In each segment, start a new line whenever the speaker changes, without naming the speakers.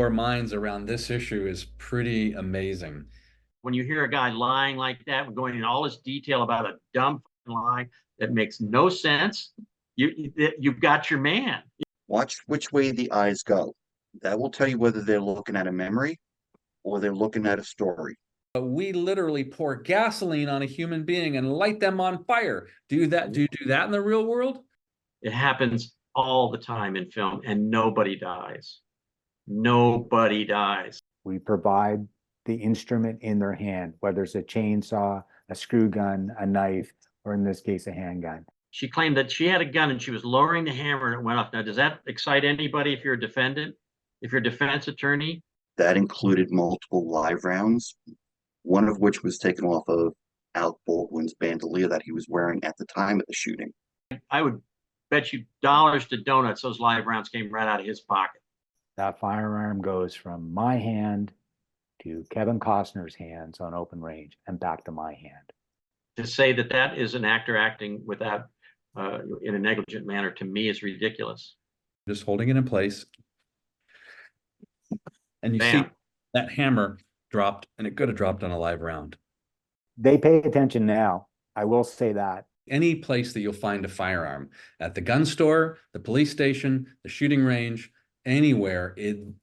four minds around this issue is pretty amazing.
When you hear a guy lying like that, going in all this detail about a dumb lie that makes no sense, you've got your man.
Watch which way the eyes go. That will tell you whether they're looking at a memory or they're looking at a story.
We literally pour gasoline on a human being and light them on fire. Do you do that in the real world?
It happens all the time in film, and nobody dies. Nobody dies.
We provide the instrument in their hand, whether it's a chainsaw, a screw gun, a knife, or in this case, a handgun.
She claimed that she had a gun and she was lowering the hammer and it went off. Now, does that excite anybody if you're a defendant, if you're a defense attorney?
That included multiple live rounds, one of which was taken off of Alec Baldwin's bandolier that he was wearing at the time of the shooting.
I would bet you dollars to donuts those live rounds came right out of his pocket.
That firearm goes from my hand to Kevin Costner's hands on open range and back to my hand.
To say that that is an actor acting without, in a negligent manner, to me is ridiculous.
Just holding it in place. And you
Bam.
see that hammer dropped, and it could have dropped on a live round.
They pay attention now. I will say that.
Any place that you'll find a firearm, at the gun store, the police station, the shooting range, anywhere,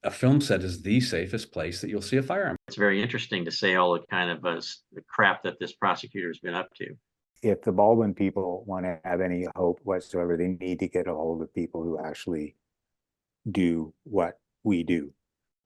a film set is the safest place that you'll see a firearm.
It's very interesting to say all the kind of the crap that this prosecutor has been up to.
If the Baldwin people want to have any hope whatsoever, they need to get a hold of people who actually do what we do.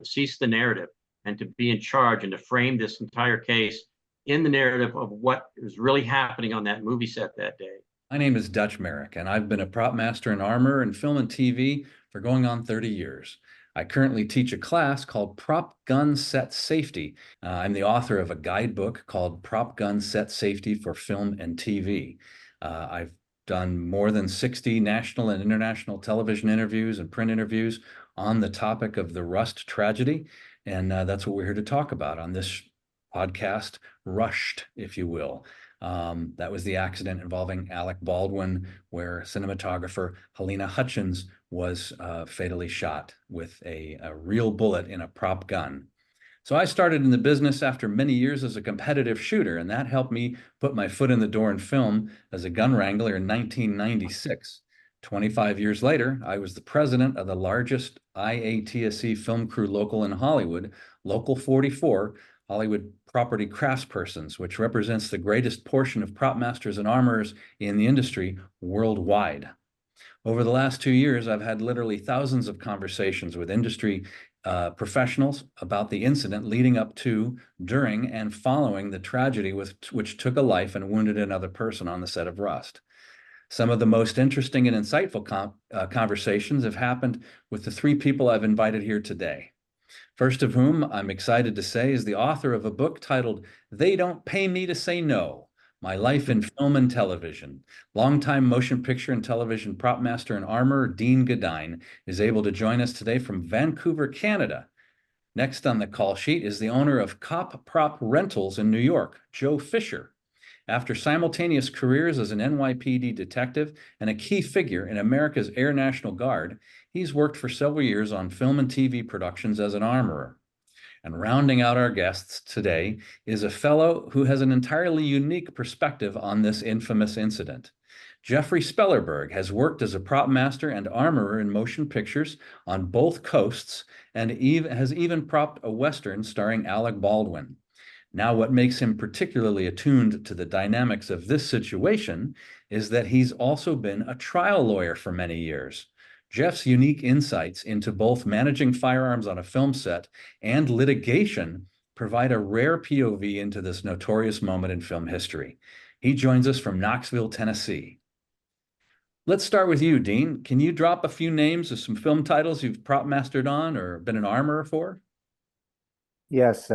Cease the narrative and to be in charge and to frame this entire case in the narrative of what was really happening on that movie set that day.
My name is Dutch Merrick, and I've been a prop master in armor and film and TV for going on 30 years. I currently teach a class called Prop Gun Set Safety. I'm the author of a guidebook called Prop Gun Set Safety for Film and TV. I've done more than 60 national and international television interviews and print interviews on the topic of the Rust tragedy, and that's what we're here to talk about on this podcast, Rushed, if you will. That was the accident involving Alec Baldwin, where cinematographer Halyna Hutchins was fatally shot with a real bullet in a prop gun. So I started in the business after many years as a competitive shooter, and that helped me put my foot in the door in film as a gun wrangler in 1996. 25 years later, I was the president of the largest IATSE film crew local in Hollywood, Local 44, Hollywood Property Craftspersons, which represents the greatest portion of prop masters and armorers in the industry worldwide. Over the last 2 years, I've had literally thousands of conversations with industry professionals about the incident leading up to, during, and following the tragedy which took a life and wounded another person on the set of Rust. Some of the most interesting and insightful conversations have happened with the three people I've invited here today. First of whom I'm excited to say is the author of a book titled They Don't Pay Me to Say No, My Life in Film and Television. Longtime motion picture and television prop master and armorer Dean Goodine is able to join us today from Vancouver, Canada. Next on the call sheet is the owner of Cop Prop Rentals in New York, Joe Fisher. After simultaneous careers as an NYPD detective and a key figure in America's Air National Guard, he's worked for several years on film and TV productions as an armorer. And rounding out our guests today is a fellow who has an entirely unique perspective on this infamous incident. Jeffery Spellerberg has worked as a prop master and armorer in motion pictures on both coasts and has even propped a Western starring Alec Baldwin. Now, what makes him particularly attuned to the dynamics of this situation is that he's also been a trial lawyer for many years. Jeff's unique insights into both managing firearms on a film set and litigation provide a rare POV into this notorious moment in film history. He joins us from Knoxville, Tennessee. Let's start with you, Dean. Can you drop a few names of some film titles you've prop mastered on or been an armorer for?
Yes.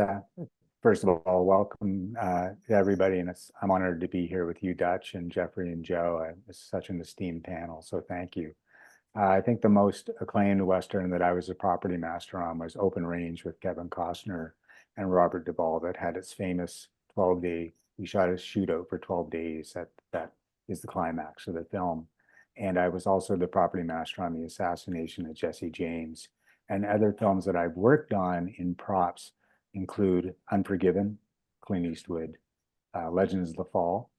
First of all, welcome to everybody, and I'm honored to be here with you, Dutch, and Jeffrey and Joe. It's such an esteemed panel, so thank you. I think the most acclaimed Western that I was a property master on was Open Range with Kevin Costner and Robert Duvall that had its famous 12-day, we shot a shootout for 12 days. That is the climax of the film. And I was also the property master on the assassination of Jesse James, And other films that I've worked on in props include Unforgiven, Clint Eastwood, Legends of the Fall,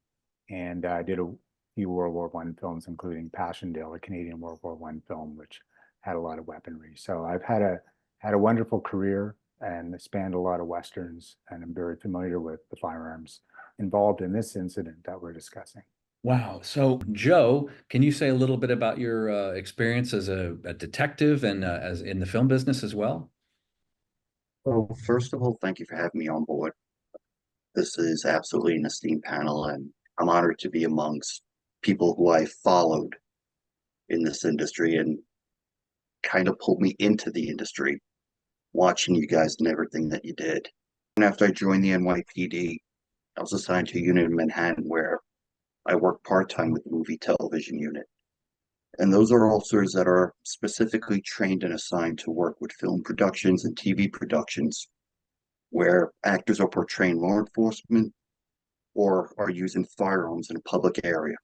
and I did a few World War I films, including Passchendaele, a Canadian World War I film, which had a lot of weaponry. So I've had a wonderful career and spanned a lot of Westerns, and I'm very familiar with the firearms involved in this incident that we're discussing.
Wow. So, Joe, can you say a little bit about your experience as a detective and as in the film business as well?
Well, first of all, thank you for having me on board. This is absolutely an esteemed panel, and I'm honored to be amongst people who I followed in this industry and kind of pulled me into the industry, watching you guys and everything that you did. And after I joined the NYPD, I was assigned to a unit in Manhattan where I worked part-time with the movie television unit. And those are officers that are specifically trained and assigned to work with film productions and TV productions where actors are portraying law enforcement or are using firearms in a public area.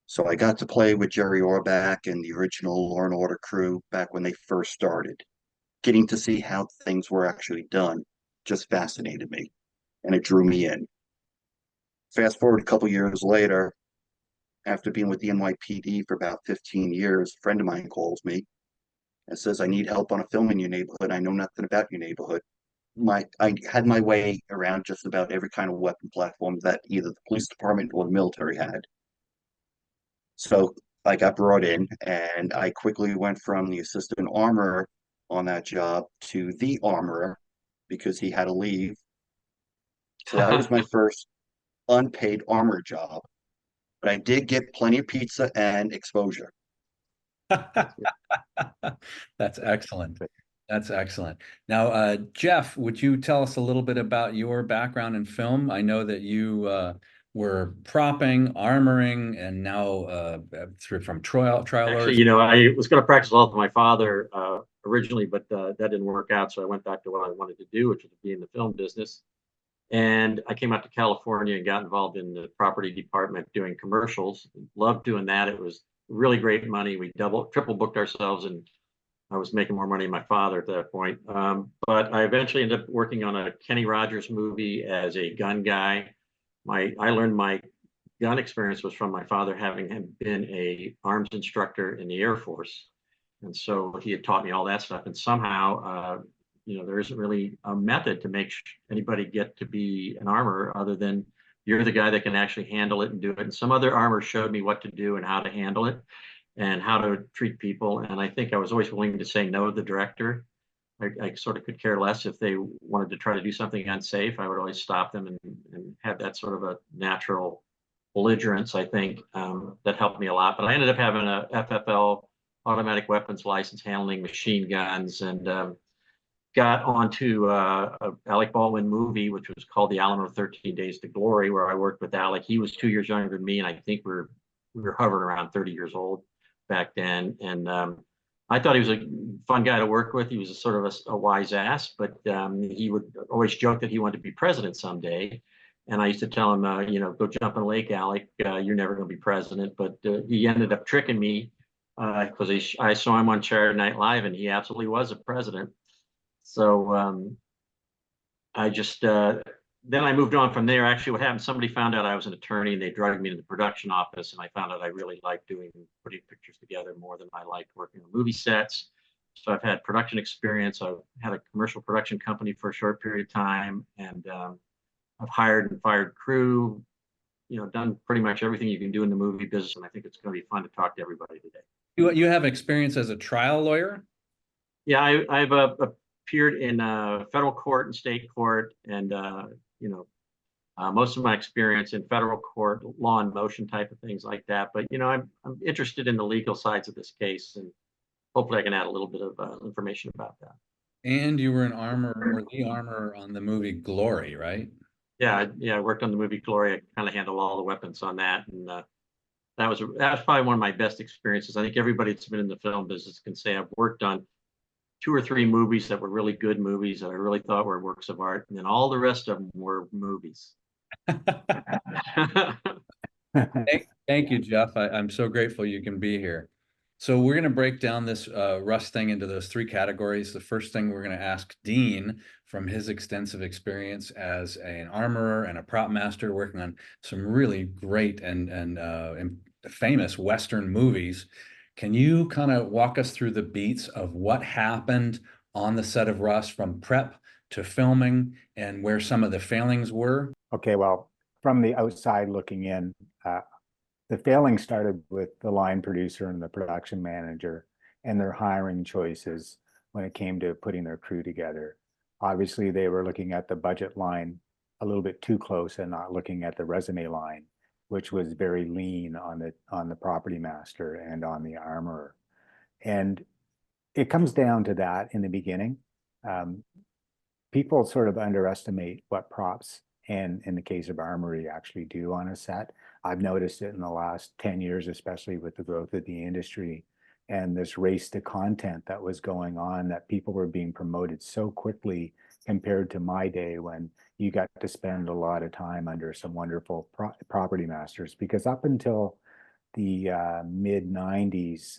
So I got to play with Jerry Orbach and the original Law and Order crew back when they first started. Getting to see how things were actually done just fascinated me, and it drew me in. Fast forward a couple years later, after being with the NYPD for about 15 years, a friend of mine calls me and says, I need help on a film in your neighborhood. I know nothing about your neighborhood. I had my way around just about every kind of weapon platform that either the police department or the military had. So I got brought in, and I quickly went from the assistant armorer on that job to the armorer because he had to leave. So that was my first unpaid armor job. But I did get plenty of pizza and exposure.
That's excellent. That's excellent. Now, Jeff, would you tell us a little bit about your background in film? I know that you were propping, armoring, and now from trial
Actually,
lawyers.
I was going to practice law with my father originally, but that didn't work out. So I went back to what I wanted to do, which was to be in the film business. And I came out to California and got involved in the property department doing commercials. Loved doing that. It was really great money. We triple booked ourselves, and I was making more money than my father at that point. But I eventually ended up working on a Kenny Rogers movie as a gun guy. I learned my gun experience was from my father having been a arms instructor in the Air Force. And so he had taught me all that stuff. And somehow, there isn't really a method to make anybody get to be an armorer other than you're the guy that can actually handle it and do it. And some other armor showed me what to do and how to handle it and how to treat people. And I think I was always willing to say no to the director. I sort of could care less if they wanted to try to do something unsafe. I would always stop them and have that sort of a natural belligerence, I think, that helped me a lot. But I ended up having a FFL, automatic weapons license, handling machine guns, and got onto a Alec Baldwin movie, which was called The Alamo 13 Days to Glory, where I worked with Alec. He was 2 years younger than me, and I think we were hovering around 30 years old back then. And I thought he was a fun guy to work with. He was a sort of a wise ass, but he would always joke that he wanted to be president someday. And I used to tell him, go jump in a lake, Alec. You're never going to be president. But he ended up tricking me because I saw him on Saturday Night Live, and he absolutely was a president. So I just then I moved on from there. Actually, what happened? Somebody found out I was an attorney, and they dragged me to the production office, and I found out I really liked putting pictures together more than I liked working on movie sets. So I've had production experience. I've had a commercial production company for a short period of time, and I've hired and fired crew. Done pretty much everything you can do in the movie business, and I think it's going to be fun to talk to everybody today.
You have experience as a trial lawyer?
Yeah, I've appeared in federal court and state court, and most of my experience in federal court, law and motion type of things like that. But I'm interested in the legal sides of this case, and hopefully I can add a little bit of information about that.
And you were an armor or the armor on the movie Glory, right?
Yeah, I worked on the movie Glory. I kind of handled all the weapons on that, and that was probably one of my best experiences. I think everybody that's been in the film business can say I've worked on 2 or 3 movies that were really good movies that I really thought were works of art, and then all the rest of them were movies.
Thank you, Jeff. I'm so grateful you can be here. So we're going to break down this rust thing into those three categories. The first thing we're going to ask Dean, from his extensive experience as an armorer and a prop master working on some really great and famous Western movies. Can you kind of walk us through the beats of what happened on the set of Rust from prep to filming and where some of the failings were?
Okay, well, from the outside looking in, the failing started with the line producer and the production manager and their hiring choices when it came to putting their crew together. Obviously, they were looking at the budget line a little bit too close and not looking at the resume line, which was very lean on the property master and on the armorer. And it comes down to that in the beginning. People sort of underestimate what props and in the case of armory actually do on a set. I've noticed it in the last 10 years, especially with the growth of the industry and this race to content that was going on, that people were being promoted so quickly compared to my day when you got to spend a lot of time under some wonderful property masters. Because up until the mid 90s,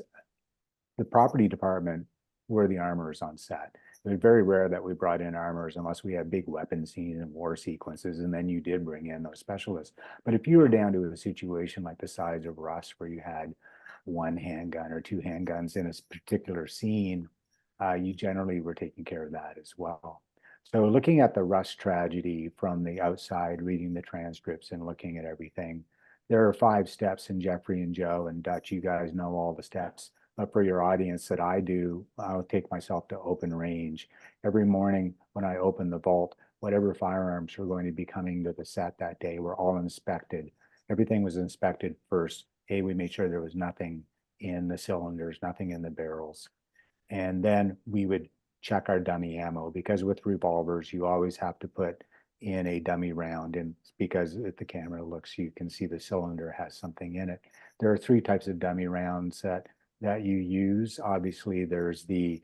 the property department were the armorers on set. It was very rare that we brought in armorers unless we had big weapon scenes and war sequences, and then you did bring in those specialists. But if you were down to a situation like the size of Rust, where you had one handgun or two handguns in a particular scene, you generally were taking care of that as well. So looking at the Rust tragedy from the outside, reading the transcripts and looking at everything, there are 5 steps, and Jeffrey and Joe and Dutch, you guys know all the steps. But for your audience that I do, I'll take myself to open range. Every morning when I open the vault, whatever firearms were going to be coming to the set that day were all inspected. Everything was inspected first. We made sure there was nothing in the cylinders, nothing in the barrels. And then we would check our dummy ammo, because with revolvers, you always have to put in a dummy round, and because if the camera looks, you can see the cylinder has something in it. There are 3 types of dummy rounds that you use. Obviously, there's the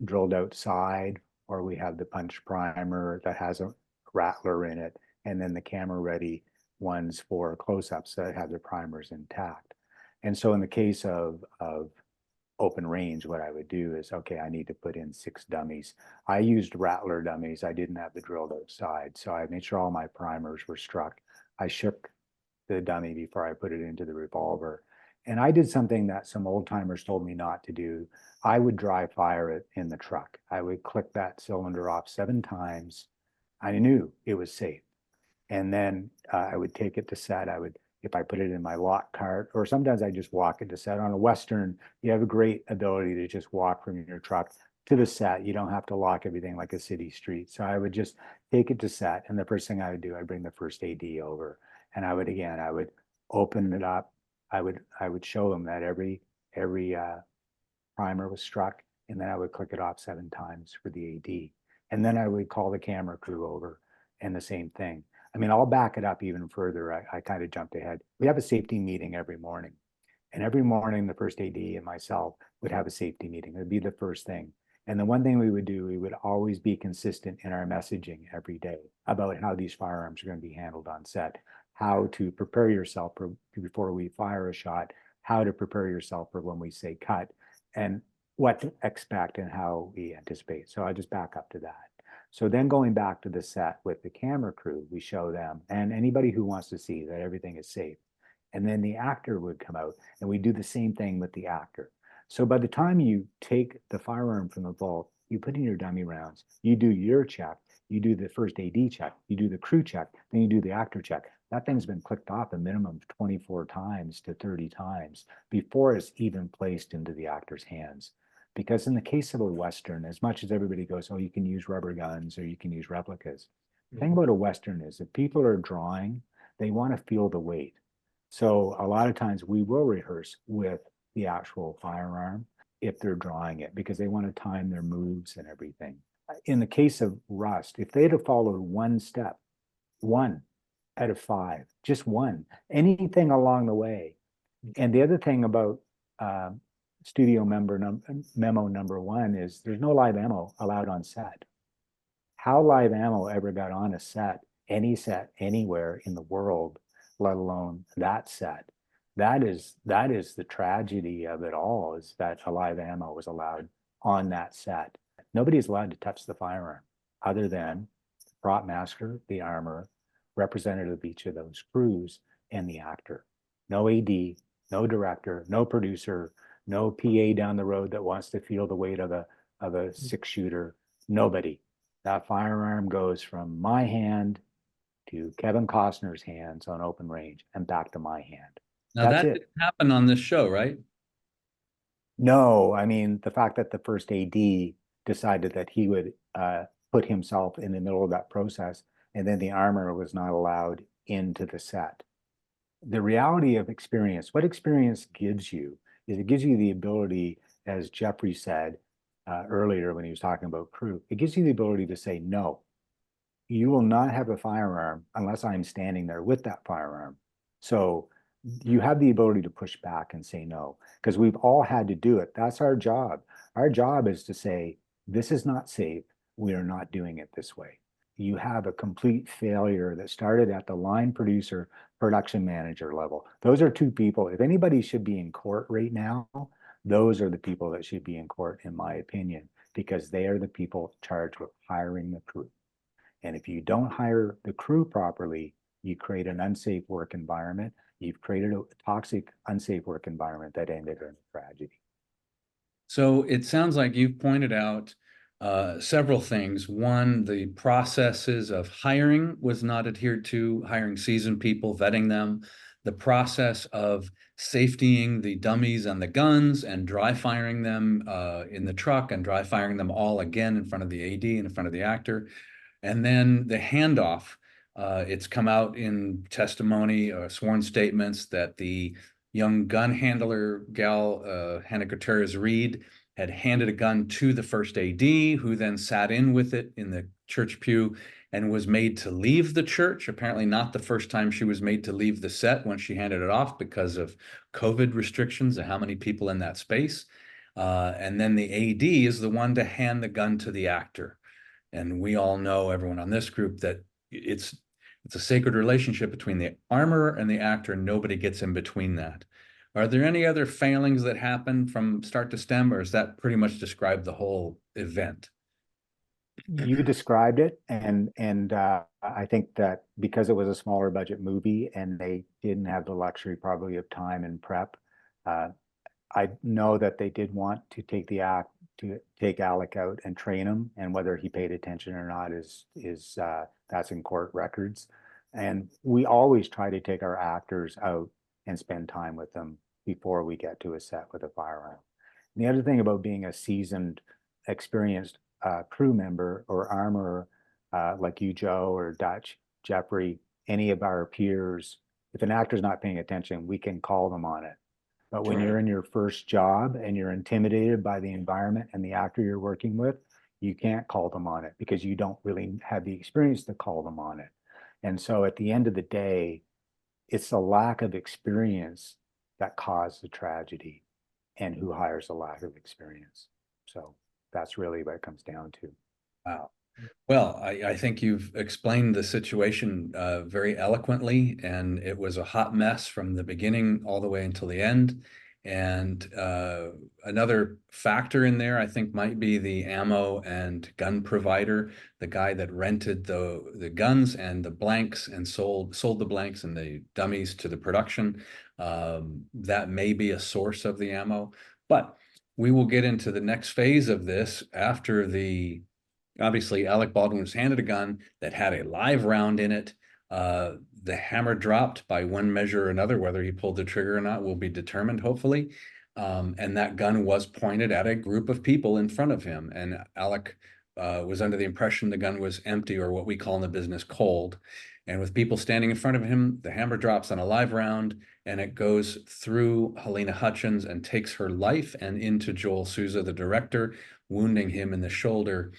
drilled out side, or we have the punch primer that has a rattler in it, and then the camera ready ones for close-ups that have their primers intact. And so in the case of open range, what I would do is, okay, I need to put in 6 dummies. I used rattler dummies. I didn't have the drilled out side, so I made sure all my primers were struck. I shook the dummy before I put it into the revolver. And I did something that some old timers told me not to do. I would dry fire it in the truck. I would click that cylinder off 7 times. I knew it was safe. And then I would take it to set. If I put it in my lock cart, or sometimes I just walk it to set. On a Western, you have a great ability to just walk from your truck to the set. You don't have to lock everything like a city street. So I would just take it to set. And the first thing I would do, I'd bring the first AD over. And I would open it up. I would show them that every primer was struck, and then I would click it off 7 times for the AD. And then I would call the camera crew over, and the same thing. I mean, I'll back it up even further. I kind of jumped ahead. We have a safety meeting every morning. And every morning, the first AD and myself would have a safety meeting. It would be the first thing. And the one thing we would do, we would always be consistent in our messaging every day about how these firearms are going to be handled on set, how to prepare yourself before we fire a shot, how to prepare yourself for when we say cut, and what to expect and how we anticipate. So I just back up to that. So then going back to the set with the camera crew, we show them, and anybody who wants to see that everything is safe. And then the actor would come out, and we do the same thing with the actor. So by the time you take the firearm from the vault, you put in your dummy rounds, you do your check, you do the first AD check, you do the crew check, then you do the actor check. That thing's been clicked off a minimum of 24 times to 30 times before it's even placed into the actor's hands. Because in the case of a Western, as much as everybody goes, oh, you can use rubber guns or you can use replicas. The thing about a Western is if people are drawing, they want to feel the weight. So a lot of times we will rehearse with the actual firearm if they're drawing it, because they want to time their moves and everything. In the case of Rust, if they'd have followed one step, 1 out of 5, just 1, anything along the way. And the other thing about studio memo number 1 is there's no live ammo allowed on set. How live ammo ever got on a set, any set, anywhere in the world, let alone that set, That is the tragedy of it all, is that a live ammo was allowed on that set. Nobody is allowed to touch the firearm other than the prop master, the armorer, representative of each of those crews, and the actor. No AD, no director, no producer, no PA down the road that wants to feel the weight of a six shooter. Nobody. That firearm goes from my hand to Kevin Costner's hands on open range and back to my hand.
Now
That's
that
it.
didn't happen on this show, right?
No, I mean, the fact that the first AD decided that he would put himself in the middle of that process, and then the armor was not allowed into the set. The reality of experience, what experience gives you, is it gives you the ability, as Jeffrey said earlier when he was talking about crew, it gives you the ability to say, no, you will not have a firearm unless I'm standing there with that firearm. So you have the ability to push back and say no, because we've all had to do it. That's our job. Our job is to say, this is not safe. We are not doing it this way. You have a complete failure that started at the line producer, production manager level. Those are two people. If anybody should be in court right now, those are the people that should be in court, in my opinion, because they are the people charged with hiring the crew. And if you don't hire the crew properly, you create an unsafe work environment. You've created a toxic, unsafe work environment that ended in a tragedy.
So it sounds like you've pointed out several things. One, the processes of hiring was not adhered to, hiring seasoned people, vetting them, the process of safetying the dummies and the guns and dry firing them in the truck and dry firing them all again in front of the AD and in front of the actor. And then the handoff, it's come out in testimony, sworn statements that the young gun handler gal, Hannah Gutierrez Reed, had handed a gun to the first AD, who then sat in with it in the church pew and was made to leave the church. Apparently not the first time she was made to leave the set when she handed it off because of COVID restrictions and how many people in that space. And then the AD is the one to hand the gun to the actor. And we all know, everyone on this group, that it's a sacred relationship between the armorer and the actor, and nobody gets in between that. Are there any other failings that happen from start to stem, or is that pretty much describe the whole event?
You described it, and I think that because it was a smaller budget movie and they didn't have the luxury probably of time and prep, I know that they did want to take Alec out and train him, and whether he paid attention or not is that's in court records. And we always try to take our actors out and spend time with them before we get to a set with a firearm. And the other thing about being a seasoned, experienced crew member or armorer like you, Joe, or Dutch, Jeffrey, any of our peers, if an actor's not paying attention, we can call them on it. But when you're in your first job and you're intimidated by the environment and the actor you're working with, you can't call them on it because you don't really have the experience to call them on it. And so at the end of the day, it's the lack of experience that caused the tragedy, and who hires a lack of experience. So that's really what it comes down to.
Wow. Well, I think you've explained the situation very eloquently, and it was a hot mess from the beginning all the way until the end. And another factor in there, I think, might be the ammo and gun provider, the guy that rented the guns and the blanks and sold the blanks and the dummies to the production. That may be a source of the ammo, but we will get into the next phase of this after obviously, Alec Baldwin was handed a gun that had a live round in it. The hammer dropped by one measure or another. Whether he pulled the trigger or not will be determined, hopefully. And that gun was pointed at a group of people in front of him. And Alec was under the impression the gun was empty, or what we call in the business cold. And with people standing in front of him, the hammer drops on a live round, and it goes through Halyna Hutchins and takes her life and into Joel Souza, the director, wounding him in the shoulder.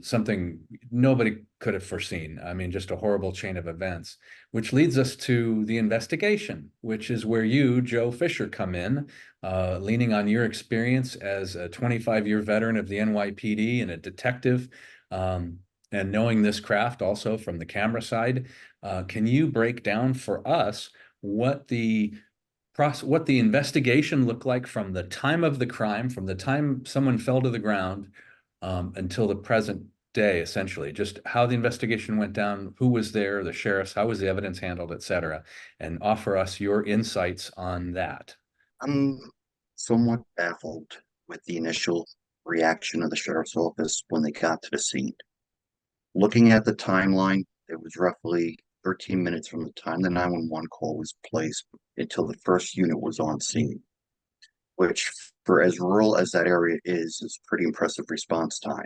Something nobody could have foreseen. I mean, just a horrible chain of events, which leads us to the investigation, which is where you, Joe Fisher, come in, leaning on your experience as a 25-year veteran of the NYPD and a detective, and knowing this craft also from the camera side. Can you break down for us what the what the investigation looked like from the time of the crime, from the time someone fell to the ground, until the present day, essentially, just how the investigation went down, who was there, the sheriffs, how was the evidence handled, et cetera, and offer us your insights on that.
I'm somewhat baffled with the initial reaction of the sheriff's office when they got to the scene. Looking at the timeline, it was roughly 13 minutes from the time the 911 call was placed until the first unit was on scene, which, for as rural as that area is pretty impressive response time.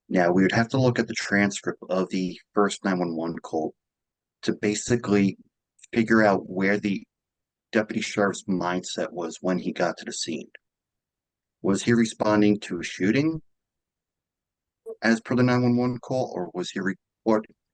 Now, we would have to look at the transcript of the first 911 call to basically figure out where the deputy sheriff's mindset was when he got to the scene. Was he responding to a shooting as per the 911 call, or was he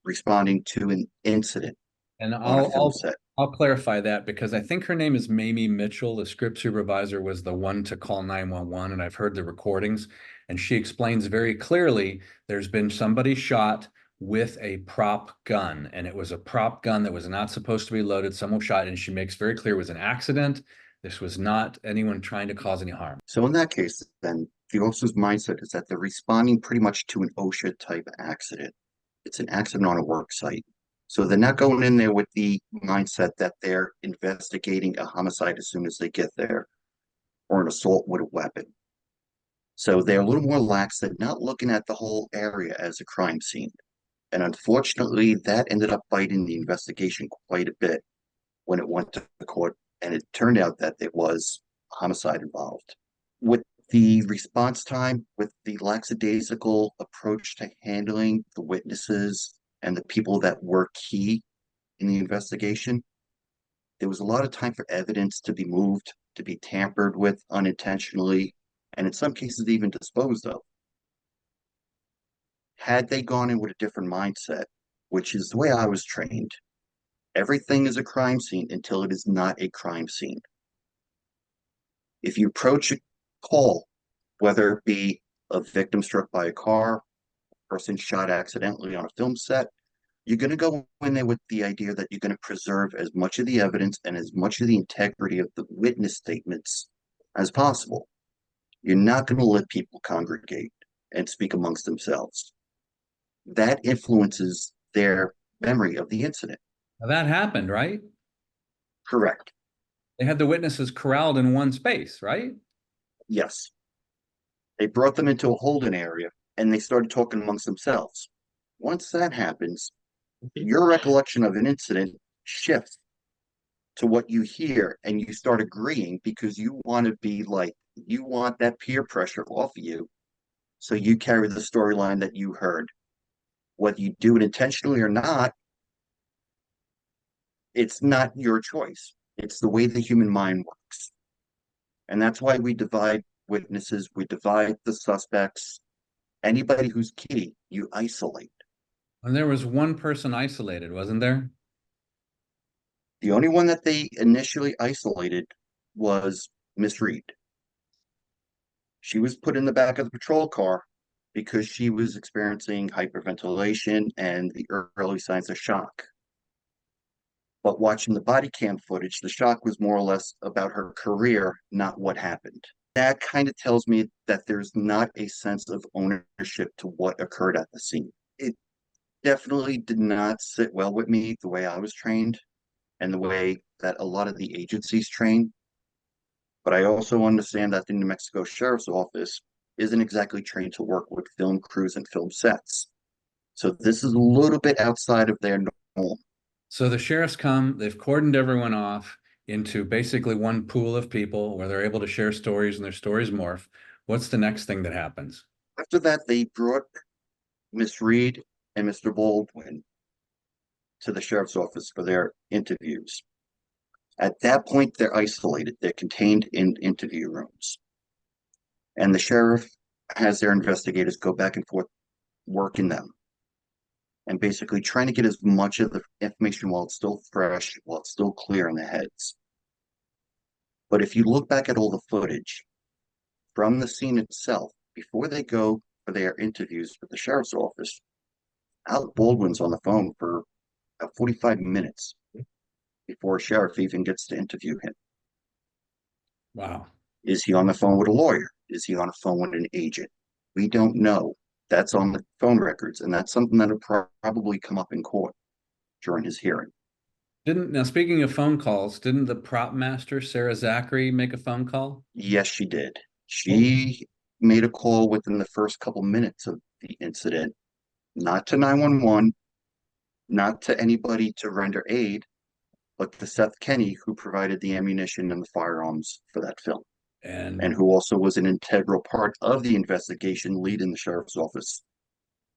responding to an incident
And
on a film set?
I'll clarify that because I think her name is Mamie Mitchell. The script supervisor was the one to call 911, and I've heard the recordings. And she explains very clearly there's been somebody shot with a prop gun, and it was a prop gun that was not supposed to be loaded. Someone shot, and she makes very clear it was an accident. This was not anyone trying to cause any harm.
So in that case, then the officer's mindset is that they're responding pretty much to an OSHA type accident. It's an accident on a work site. So they're not going in there with the mindset that they're investigating a homicide as soon as they get there, or an assault with a weapon. So they're a little more lax. They're not looking at the whole area as a crime scene. And unfortunately, that ended up biting the investigation quite a bit when it went to the court. And it turned out that there was a homicide involved. With the response time, with the lackadaisical approach to handling the witnesses and the people that were key in the investigation, there was a lot of time for evidence to be moved, to be tampered with unintentionally, and in some cases even disposed of. Had they gone in with a different mindset, which is the way I was trained, everything is a crime scene until it is not a crime scene. If you approach a call, whether it be a victim struck by a car, a person shot accidentally on a film set, you're going to go in there with the idea that you're going to preserve as much of the evidence and as much of the integrity of the witness statements as possible. You're not going to let people congregate and speak amongst themselves. That influences their memory of the incident.
Now, that happened, right?
Correct.
They had the witnesses corralled in one space, right?
Yes. They brought them into a holding area and they started talking amongst themselves. Once that happens, your recollection of an incident shifts to what you hear and you start agreeing because you want to be like, you want that peer pressure off of you. So you carry the storyline that you heard. Whether you do it intentionally or not, it's not your choice. It's the way the human mind works. And that's why we divide witnesses, we divide the suspects. Anybody who's key, you isolate.
And there was one person isolated, wasn't there?
The only one that they initially isolated was Miss Reed. She was put in the back of the patrol car because she was experiencing hyperventilation and the early signs of shock. But watching the body cam footage, the shock was more or less about her career, not what happened. That kind of tells me that there's not a sense of ownership to what occurred at the scene. It definitely did not sit well with me the way I was trained and the way that a lot of the agencies train. But I also understand that the New Mexico Sheriff's Office isn't exactly trained to work with film crews and film sets. So this is a little bit outside of their norm.
So the sheriffs come, they've cordoned everyone off into basically one pool of people where they're able to share stories and their stories morph. What's the next thing that happens?
After that, they brought Miss Reed and Mr. Baldwin to the sheriff's office for their interviews. At that point, they're isolated. They're contained in interview rooms. And the sheriff has their investigators go back and forth working them and basically trying to get as much of the information while it's still fresh, while it's still clear in their heads. But if you look back at all the footage from the scene itself, before they go for their interviews with the sheriff's office, Alec Baldwin's on the phone for about 45 minutes before before a sheriff even gets to interview him.
Wow.
Is he on the phone with a lawyer? Is he on the phone with an agent? We don't know. That's on the phone records, and that's something that'll probably come up in court during his hearing.
Now, speaking of phone calls, didn't the prop master, Sarah Zachary, make a phone call?
Yes, she did.
Oh.
She made a call within the first couple minutes of the incident, not to 911, not to anybody to render aid, but to Seth Kenny, who provided the ammunition and the firearms for that film, and
And
who also was an integral part of the investigation leading the sheriff's office.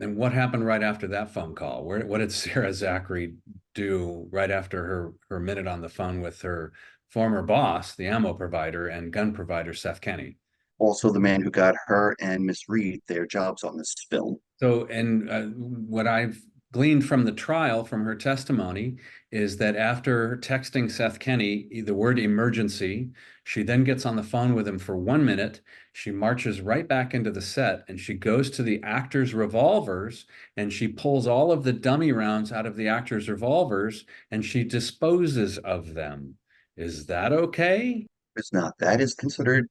and what happened right after that phone call? What did Sarah Zachary do right after her minute on the phone with her former boss, the ammo provider and gun provider, Seth Kenny?
Also, the man who got her and Miss Reed their jobs on this film.
So, and what I've gleaned from the trial, from her testimony, is that after texting Seth Kenny the word emergency, she then gets on the phone with him for 1 minute. She marches right back into the set and she goes to the actors' revolvers and she pulls all of the dummy rounds out of the actors' revolvers and she disposes of them. Is that okay?
It's not. That is considered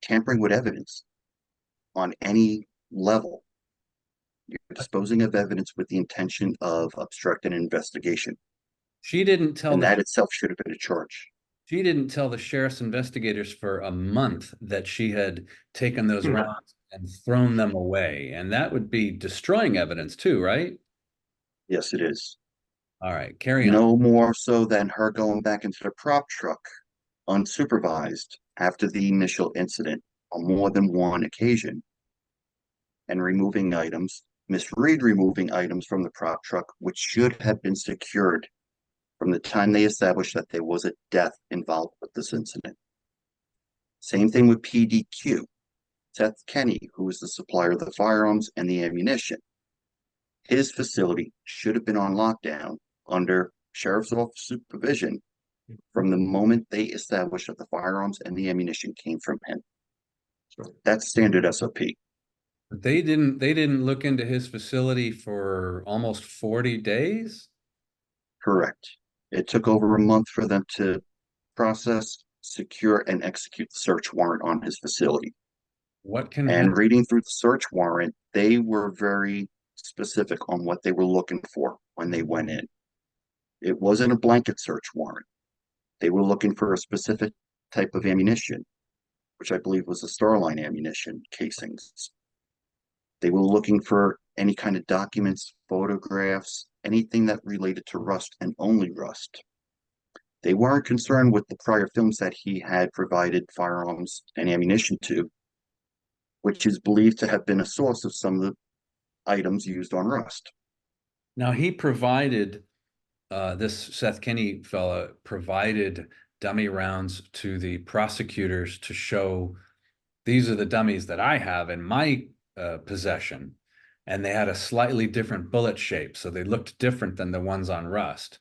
tampering with evidence on any level. You're disposing of evidence with the intention of obstructing an investigation.
She didn't tell
And that itself should have been a charge.
She didn't tell the sheriff's investigators for a month that she had taken those rounds and thrown them away. And that would be destroying evidence too, right?
Yes, it is.
All right, carry on.
No more so than her going back into the prop truck unsupervised after the initial incident on more than one occasion and removing items, Miss Reed removing items from the prop truck, which should have been secured from the time they established that there was a death involved with this incident. Same thing with PDQ. Seth Kenny, who was the supplier of the firearms and the ammunition. His facility should have been on lockdown under sheriff's office supervision from the moment they established that the firearms and the ammunition came from him. That's standard SOP.
They didn't look into his facility for almost 40 days?
Correct. It took over a month for them to process, secure, and execute the search warrant on his facility.
What can
And
happen?
reading through the search warrant, they were very specific on what they were looking for when they went in. It wasn't a blanket search warrant. They were looking for a specific type of ammunition, which I believe was the Starline ammunition casings. They were looking for any kind of documents, photographs, anything that related to Rust and only Rust. They weren't concerned with the prior films that he had provided firearms and ammunition to, which is believed to have been a source of some of the items used on Rust.
Now he provided this Seth Kenny fella provided dummy rounds to the prosecutors to show these are the dummies that I have in my possession. And they had a slightly different bullet shape, so they looked different than the ones on Rust.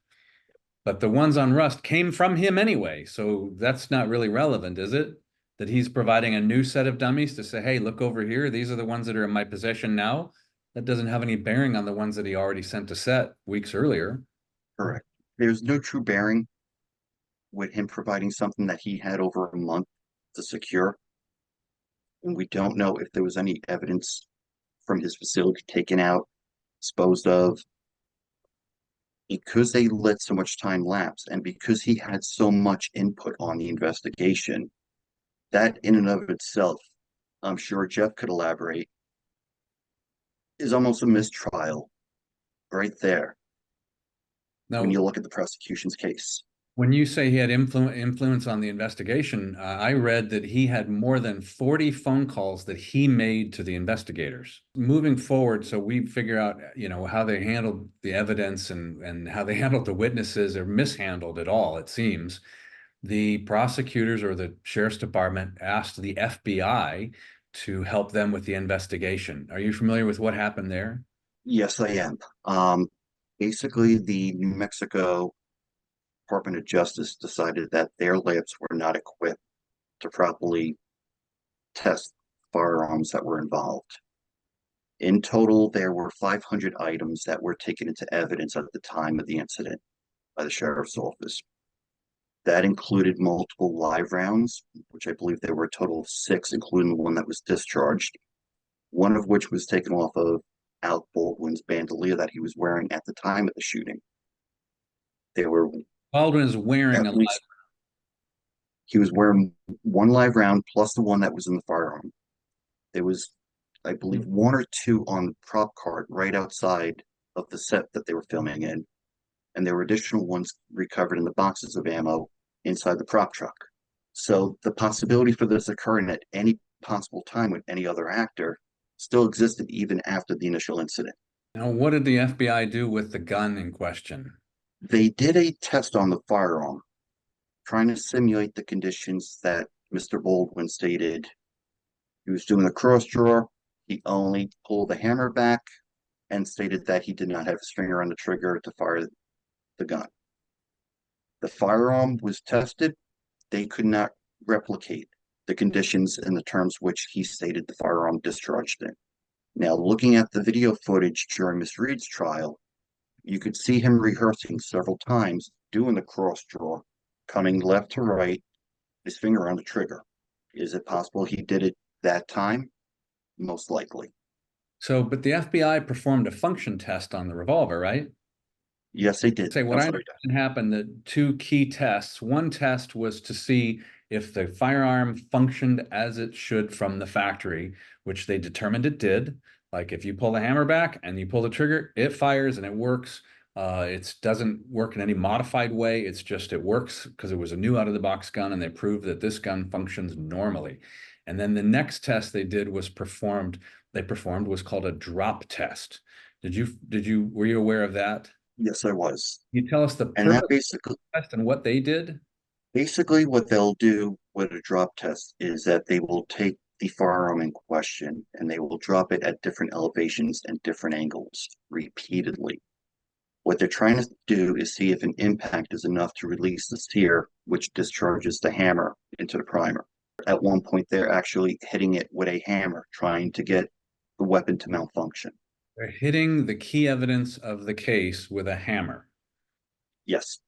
But the ones on Rust came from him anyway, so that's not really relevant, is it? That he's providing a new set of dummies to say, hey, look over here. These are the ones that are in my possession now. That doesn't have any bearing on the ones that he already sent to set weeks earlier.
Correct. There's no true bearing with him providing something that he had over a month to secure. And we don't know if there was any evidence from his facility taken out, disposed of, because they let so much time lapse and because he had so much input on the investigation. That in and of itself, I'm sure Jeff could elaborate, is almost a mistrial right there when you
Now,
look at the prosecution's case.
when you say he had influence on the investigation, I read that he had more than 40 phone calls that he made to the investigators. Moving forward, so we figure out, how they handled the evidence and how they handled the witnesses, or mishandled it all, it seems. The prosecutors or the sheriff's department asked the FBI to help them with the investigation. Are you familiar with what happened there?
Yes, I am. Basically, the New Mexico Department of Justice decided that their labs were not equipped to properly test firearms that were involved. In total, there were 500 items that were taken into evidence at the time of the incident by the sheriff's office. That included multiple live rounds, which I believe there were a total of 6, including the one that was discharged, one of which was taken off of Alec Baldwin's bandolier that he was wearing at the time of the shooting. There were
Baldwin is wearing a
at least, he was wearing one live round plus the one that was in the firearm. There was, I believe, 1 or 2 on the prop cart right outside of the set that they were filming in. And there were additional ones recovered in the boxes of ammo inside the prop truck. So the possibility for this occurring at any possible time with any other actor still existed even after the initial incident.
Now, what did the FBI do with the gun in question?
They did a test on the firearm, trying to simulate the conditions that Mr. Baldwin stated. He was doing a cross draw. He only pulled the hammer back and stated that he did not have his finger on the trigger to fire the gun. The firearm was tested. They could not replicate the conditions and the terms which he stated the firearm discharged in. Now, looking at the video footage during Miss Reed's trial, you could see him rehearsing several times, doing the cross draw, coming left to right, his finger on the trigger. Is it possible he did it that time? Most likely.
So, but the FBI performed a function test on the revolver, right?
Yes, they did.
Say what I understand happened, the 2 key tests. One test was to see if the firearm functioned as it should from the factory, which they determined it did. Like if you pull the hammer back and you pull the trigger, it fires and it works. It doesn't work in any modified way. It's just it works because it was a new out-of-the-box gun, and they proved that this gun functions normally. And then the next test they did was performed was called a drop test. Were you aware of that?
Yes, I was.
Can you tell us the
And that
purpose of the test and what they did?
basically what they'll do with a drop test is that they will take the firearm in question and they will drop it at different elevations and different angles repeatedly. What they're trying to do is see if an impact is enough to release the sear, which discharges the hammer into the primer. At one point, they're actually hitting it with a hammer, trying to get the weapon to malfunction.
They're hitting the key evidence of the case with a hammer.
Yes.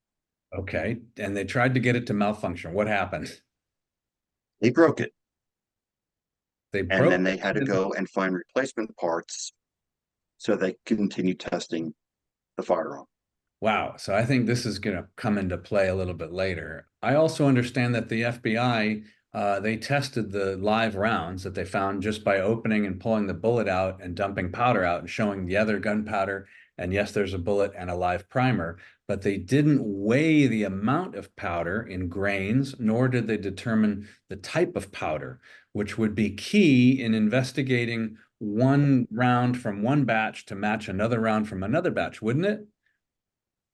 Okay. And they tried to get it to malfunction. What happened?
They broke it.
And
then they had to go and find replacement parts so they continued testing the firearm.
Wow. So I think this is going to come into play a little bit later. I also understand that the FBI, they tested the live rounds that they found just by opening and pulling the bullet out and dumping powder out and showing the other gunpowder. And yes, there's a bullet and a live primer, but they didn't weigh the amount of powder in grains, nor did they determine the type of powder, which would be key in investigating one round from one batch to match another round from another batch, wouldn't it?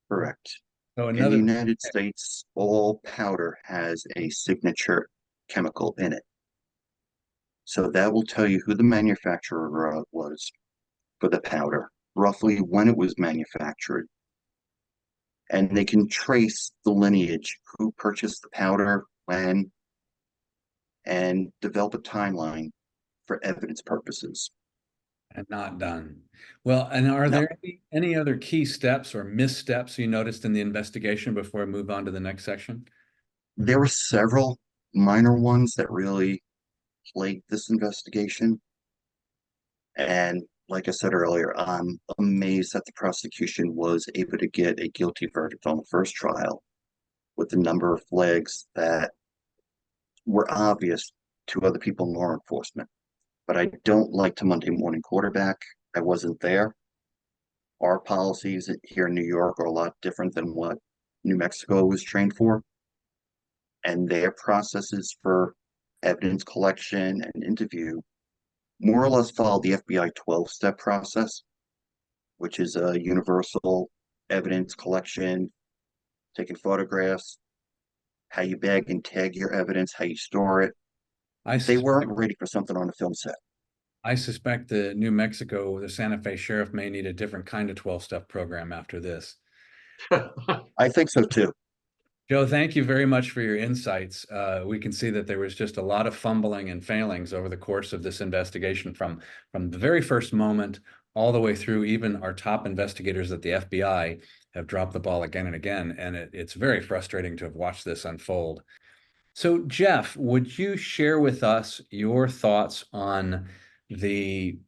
Correct.
So
In the United States, all powder has a signature chemical in it. So that will tell you who the manufacturer was for the powder, roughly when it was manufactured. And they can trace the lineage, who purchased the powder, when, and develop a timeline for evidence purposes.
And not done. Well, and are there any other key steps or missteps you noticed in the investigation before I move on to the next section?
There were several minor ones that really plagued this investigation. And like I said earlier, I'm amazed that the prosecution was able to get a guilty verdict on the first trial with the number of flags that were obvious to other people in law enforcement. But I don't like to Monday morning quarterback. I wasn't there. Our policies here in New York are a lot different than what New Mexico was trained for. And their processes for evidence collection and interview more or less follow the FBI 12-step process, which is a universal evidence collection, taking photographs, how you bag and tag your evidence, how you store it. They weren't ready for something on a film set.
I suspect the New Mexico, the Santa Fe sheriff may need a different kind of 12-step program after this.
I think so too.
Joe, thank you very much for your insights. We can see that there was just a lot of fumbling and failings over the course of this investigation from the very first moment all the way through. Even our top investigators at the FBI have dropped the ball again and again, and it's very frustrating to have watched this unfold. So, Jeff, would you share with us your thoughts on the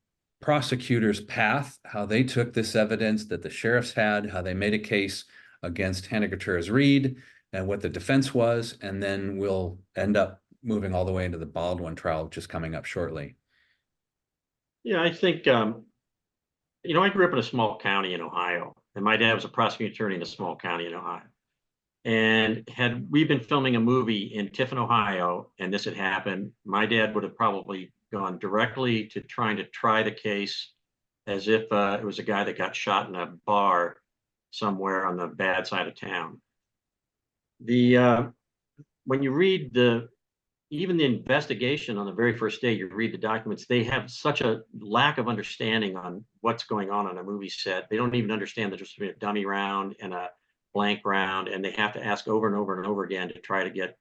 prosecutor's path, how they took this evidence that the sheriffs had, how they made a case against Hannah Gutierrez Reed, and what the defense was, and then we'll end up moving all the way into the Baldwin trial just coming up shortly.
Yeah, I think, you know, I grew up in a small county in Ohio, and my dad was a prosecuting attorney in a small county in Ohio. And had we been filming a movie in Tiffin, Ohio, and this had happened, my dad would have probably gone directly to trying to try the case as if it was a guy that got shot in a bar somewhere on the bad side of town. When you read even the investigation on the very first day, you read the documents, they have such a lack of understanding on what's going on a movie set. They don't even understand that there's a dummy round and a blank round, and they have to ask over and over and over again to try to get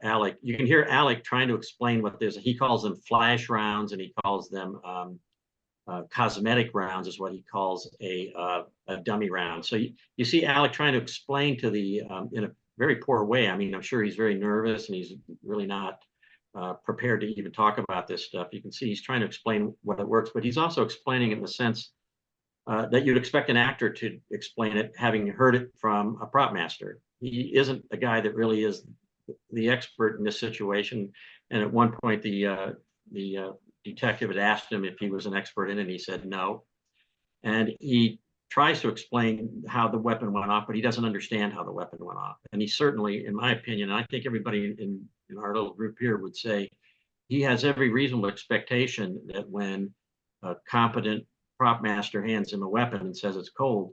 Alec. You can hear Alec trying to explain what there's. He calls them flash rounds, and he calls them cosmetic rounds, is what he calls a dummy round. So you see Alec trying to explain to the in a very poor way. I mean, I'm sure he's very nervous and he's really not prepared to even talk about this stuff. You can see he's trying to explain what it works, but he's also explaining it in the sense that you'd expect an actor to explain it, having heard it from a prop master. He isn't a guy that really is the expert in this situation. And at one point, the detective had asked him if he was an expert in it, and he said no. And he tries to explain how the weapon went off, but he doesn't understand how the weapon went off. And he certainly, in my opinion, and I think everybody in our little group here would say, he has every reasonable expectation that when a competent prop master hands him a weapon and says it's cold,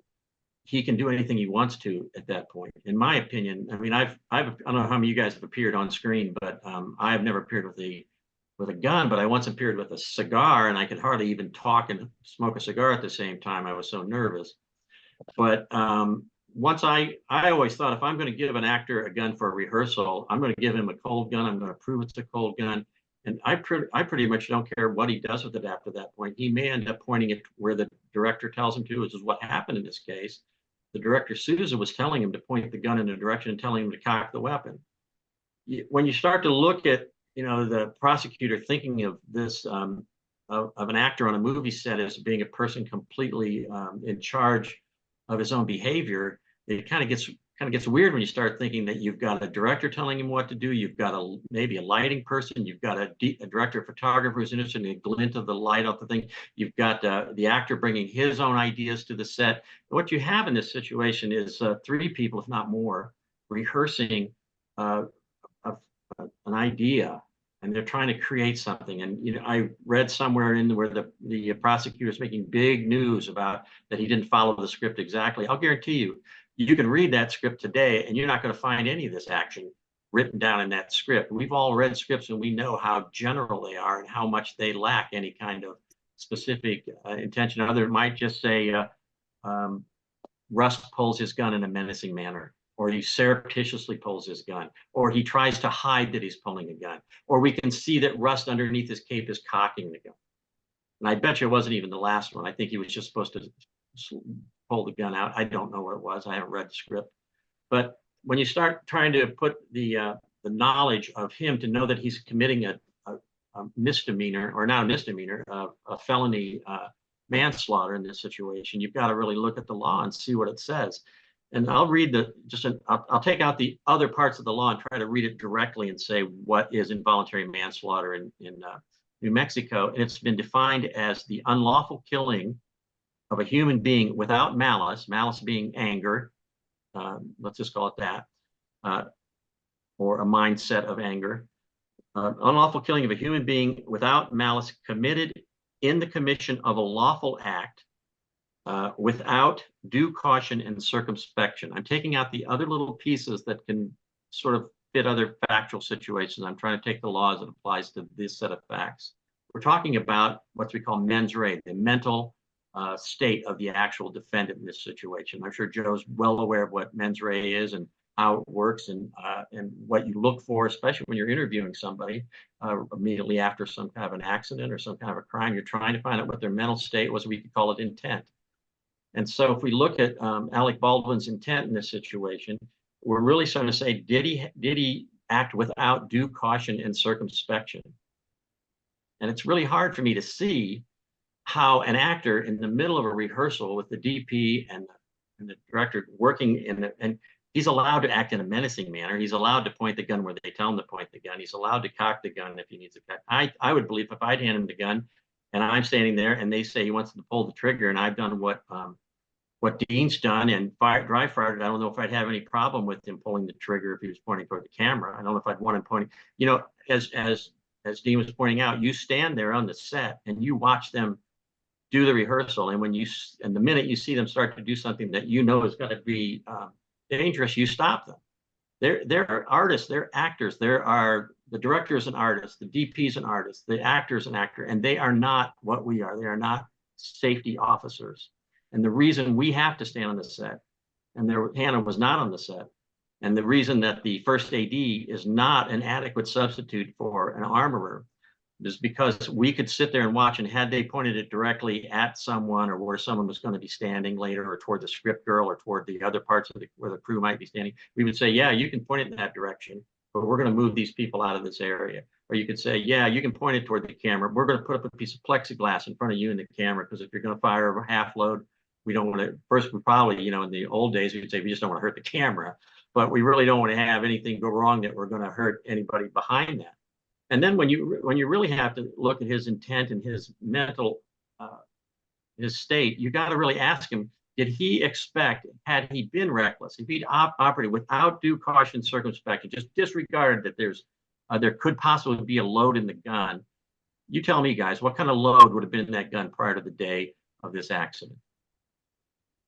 he can do anything he wants to at that point. In my opinion, I mean, I don't know how many of you guys have appeared on screen, but I've never appeared with a gun, but I once appeared with a cigar, and I could hardly even talk and smoke a cigar at the same time. I was so nervous. But once I always thought, if I'm going to give an actor a gun for a rehearsal, I'm going to give him a cold gun. I'm going to prove it's a cold gun. And I pretty much don't care what he does with it after that point. He may end up pointing it where the director tells him to, which is what happened in this case. The director, Sousa, was telling him to point the gun in a direction and telling him to cock the weapon. When you start to look at, you know, the prosecutor thinking of this of an actor on a movie set as being a person completely in charge of his own behavior, it kind of gets weird when you start thinking that you've got a director telling him what to do, you've got maybe a lighting person, you've got a director of photography who's interested in a glint of the light off the thing, you've got the actor bringing his own ideas to the set. What you have in this situation is three people, if not more, rehearsing an idea, and they're trying to create something. And you know, I read somewhere in where the prosecutor is making big news about that he didn't follow the script exactly. I'll guarantee you, you can read that script today, and you're not going to find any of this action written down in that script. We've all read scripts, and we know how general they are and how much they lack any kind of specific intention. Other might just say Russ pulls his gun in a menacing manner, or he surreptitiously pulls his gun, or he tries to hide that he's pulling a gun, or we can see that Rust underneath his cape is cocking the gun. And I bet you it wasn't even the last one. I think he was just supposed to pull the gun out. I don't know what it was. I haven't read the script. But when you start trying to put the knowledge of him to know that he's committing a misdemeanor, or not a misdemeanor, a felony manslaughter in this situation, you've got to really look at the law and see what it says. And I'll read I'll take out the other parts of the law and try to read it directly and say what is involuntary manslaughter in New Mexico. And it's been defined as the unlawful killing of a human being without malice, malice being anger, let's just call it that, or a mindset of anger. Unlawful killing of a human being without malice committed in the commission of a lawful act without due caution and circumspection. I'm taking out the other little pieces that can sort of fit other factual situations. I'm trying to take the law as it applies to this set of facts. We're talking about what we call mens rea, the mental state of the actual defendant in this situation. I'm sure Joe's well aware of what mens rea is, and how it works and what you look for, especially when you're interviewing somebody immediately after some kind of an accident or some kind of a crime. You're trying to find out what their mental state was. We could call it intent. And so if we look at Alec Baldwin's intent in this situation, we're really starting to say, did he act without due caution and circumspection? And it's really hard for me to see how an actor in the middle of a rehearsal with the DP and the director working and he's allowed to act in a menacing manner. He's allowed to point the gun where they tell him to point the gun. He's allowed to cock the gun if he needs to cock. I would believe if I'd hand him the gun and I'm standing there and they say he wants to pull the trigger and I've done what Dean's done and dry fired it, I don't know if I'd have any problem with him pulling the trigger if he was pointing toward the camera. I don't know if I'd want him pointing. You know, as Dean was pointing out, you stand there on the set and you watch them do the rehearsal, and the minute you see them start to do something that you know is going to be dangerous, you stop them. They're artists, they're actors, the director's an artist, the DP's an artist, the actor's an actor, and they are not what we are. They are not safety officers. And the reason we have to stand on the set, and Hannah was not on the set, and the reason that the first AD is not an adequate substitute for an armorer is because we could sit there and watch, and had they pointed it directly at someone or where someone was going to be standing later or toward the script girl or toward the other parts of where the crew might be standing, we would say, yeah, you can point it in that direction, but we're going to move these people out of this area. Or you could say, yeah, you can point it toward the camera. We're going to put up a piece of plexiglass in front of you and the camera, because if you're going to fire a half load, we don't want to, first we probably, in the old days, we would say we just don't want to hurt the camera, but we really don't want to have anything go wrong that we're going to hurt anybody behind that. And then when you really have to look at his intent and his mental, his state, you got to really ask him, did he expect, had he been reckless, if he'd operated without due caution, circumspection, just disregarded that there could possibly be a load in the gun? You tell me, guys, what kind of load would have been in that gun prior to the day of this accident?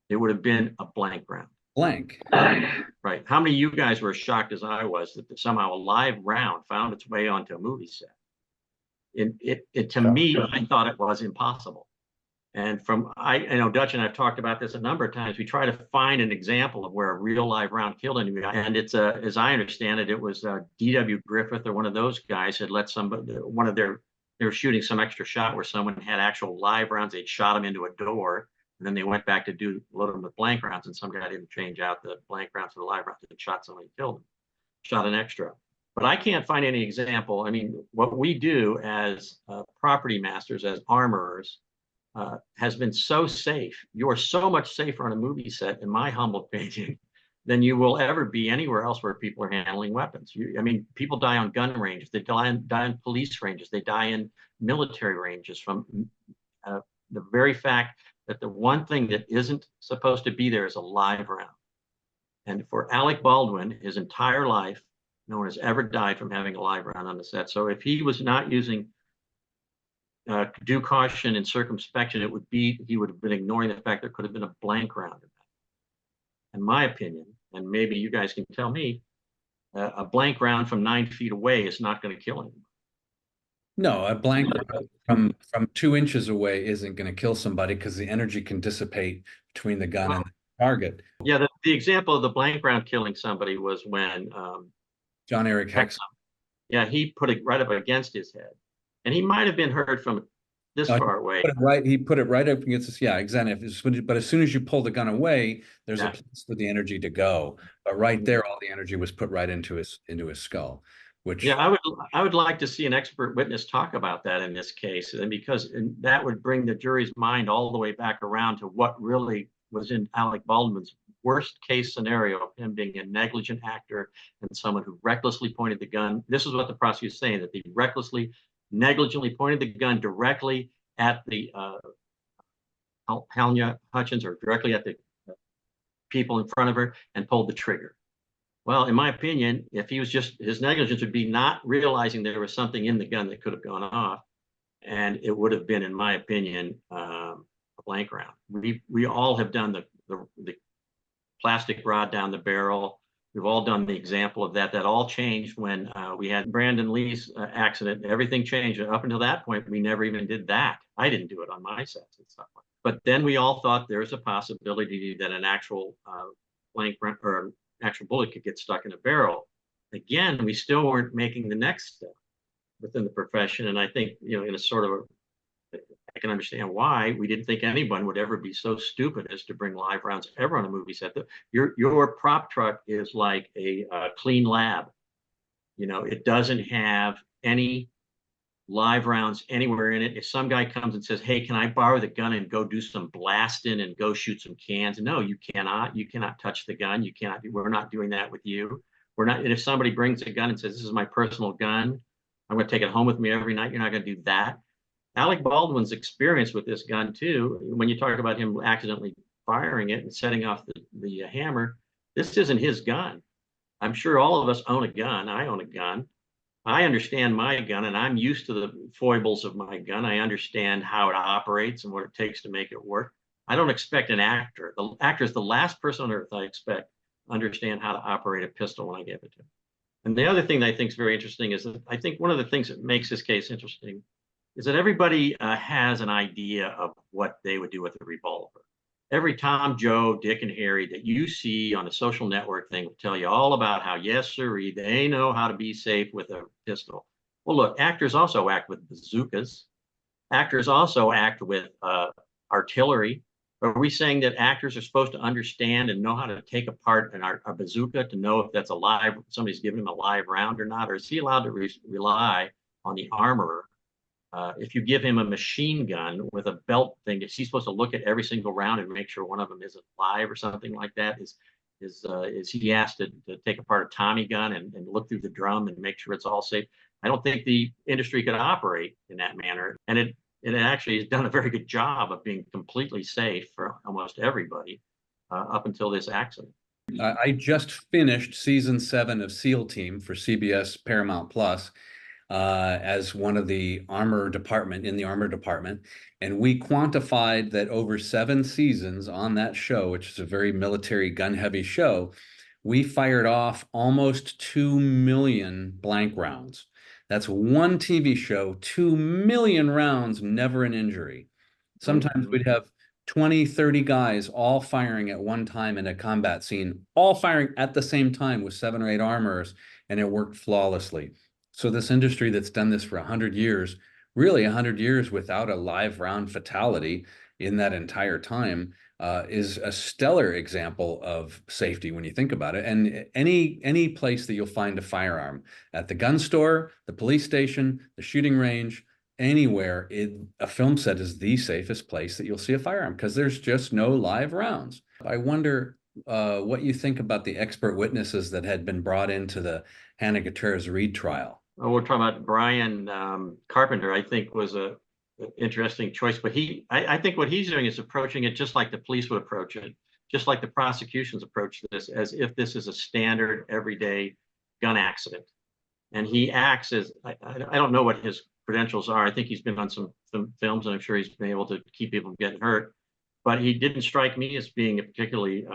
It would have been a blank round.
Blank.
Right. How many of you guys were as shocked as I was that somehow a live round found its way onto a movie set? To me, I thought it was impossible. And I know Dutch and I've talked about this a number of times. We try to find an example of where a real live round killed anybody. And it's as I understand it, it was D.W. Griffith or one of those guys had let somebody, they were shooting some extra shot where someone had actual live rounds. They'd shot them into a door. And then they went back to load them with blank rounds, and some guy didn't change out the blank rounds to the live rounds and shot somebody, killed them, shot an extra. But I can't find any example. I mean, what we do as property masters, as armorers, has been so safe. You are so much safer on a movie set, in my humble opinion, than you will ever be anywhere else where people are handling weapons. People die on gun ranges, they die in police ranges, they die in military ranges from the very fact that the one thing that isn't supposed to be there is a live round. And for Alec Baldwin, his entire life, no one has ever died from having a live round on the set. So if he was not using due caution and circumspection, he would have been ignoring the fact there could have been a blank round in that. In my opinion, and maybe you guys can tell me, a blank round from 9 feet away is not going to kill anyone.
No, a blank from 2 inches away isn't going to kill somebody because the energy can dissipate between the gun and the target.
Yeah, the example of the blank round killing somebody was when
John Eric Hexum.
Yeah, he put it right up against his head, and he might have been heard from this far away.
He put it right up against his, yeah, exactly. But as soon as you pull the gun away, there's a place for the energy to go. But right there, all the energy was put right into his skull.
Yeah, I would like to see an expert witness talk about that in this case, and that would bring the jury's mind all the way back around to what really was in Alec Baldwin's worst case scenario of him being a negligent actor and someone who recklessly pointed the gun. This is what the prosecutor is saying, that he negligently pointed the gun directly at the Halyna Hutchins, or directly at the people in front of her, and pulled the trigger. Well, in my opinion, if he was his negligence would be not realizing there was something in the gun that could have gone off, and it would have been, in my opinion, a blank round. We all have done the plastic rod down the barrel. We've all done the example of that. That all changed when we had Brandon Lee's accident. Everything changed. Up until that point, we never even did that. I didn't do it on my sets and stuff like that. But then we all thought there's a possibility that an actual blank round or actual bullet could get stuck in a barrel. Again, we still weren't making the next step within the profession. And I think, in a sort of I can understand why we didn't think anyone would ever be so stupid as to bring live rounds ever on a movie set. Your prop truck is like a clean lab. It doesn't have any live rounds anywhere in it. If some guy comes and says, "Hey, can I borrow the gun and go do some blasting and go shoot some cans?" No, you cannot. You cannot touch the gun. You cannot. We're not doing that with you. We're not. And if somebody brings a gun and says, "This is my personal gun, I'm going to take it home with me every night," you're not going to do that. Alec Baldwin's experience with this gun too, when you talk about him accidentally firing it and setting off the hammer, this isn't his gun. I'm sure all of us own a gun. I own a gun. I understand my gun, and I'm used to the foibles of my gun. I understand how it operates and what it takes to make it work. I don't expect an actor. The actor is the last person on earth I expect understand how to operate a pistol when I give it to him. And the other thing that I think is very interesting is that I think one of the things that makes this case interesting is that everybody has an idea of what they would do with a revolver. Every Tom, Joe, Dick, and Harry that you see on a social network thing will tell you all about how, yes, sir, they know how to be safe with a pistol. Well, look, actors also act with bazookas. Actors also act with artillery. Are we saying that actors are supposed to understand and know how to take apart a bazooka to know if that's a live, somebody's giving him a live round or not? Or is he allowed to rely on the armorer? If you give him a machine gun with a belt thing, is he supposed to look at every single round and make sure one of them isn't live or something like that? Is he asked to take apart a Tommy gun and look through the drum and make sure it's all safe? I don't think the industry could operate in that manner. And it actually has done a very good job of being completely safe for almost everybody up until this accident.
I just finished season 7 of SEAL Team for CBS Paramount Plus. As one of the armor department in the armor department. And we quantified that over 7 seasons on that show, which is a very military gun heavy show, we fired off almost 2 million blank rounds. That's one TV show, 2 million rounds, never an injury. Sometimes we'd have 20, 30 guys all firing at one time in a combat scene, all firing at the same time with 7 or 8 armors, and it worked flawlessly. So this industry that's done this for 100 years, really 100 years without a live round fatality in that entire time, is a stellar example of safety when you think about it. And any place that you'll find a firearm, at the gun store, the police station, the shooting range, anywhere, a film set is the safest place that you'll see a firearm because there's just no live rounds. I wonder what you think about the expert witnesses that had been brought into the Hannah Gutierrez Reed trial.
Oh, we're talking about Brian Carpenter, I think was an interesting choice. But I think what he's doing is approaching it just like the police would approach it, just like the prosecutions approach this, as if this is a standard everyday gun accident. And he acts as, I don't know what his credentials are. I think he's been on some films, and I'm sure he's been able to keep people from getting hurt. But he didn't strike me as being a particularly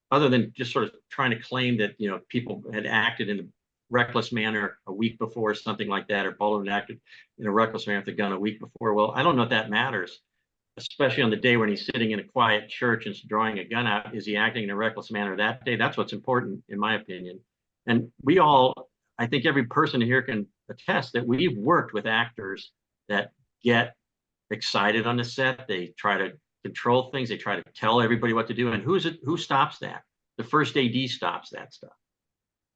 other than just sort of trying to claim that, people had acted in a reckless manner a week before, something like that, or Baldwin acted in a reckless manner with the gun a week before. Well, I don't know if that matters, especially on the day when he's sitting in a quiet church and drawing a gun out. Is he acting in a reckless manner that day? That's what's important, in my opinion. And I think every person here can attest that we've worked with actors that get excited on the set. They try to control things. They try to tell everybody what to do. And who stops that? The first AD stops that stuff.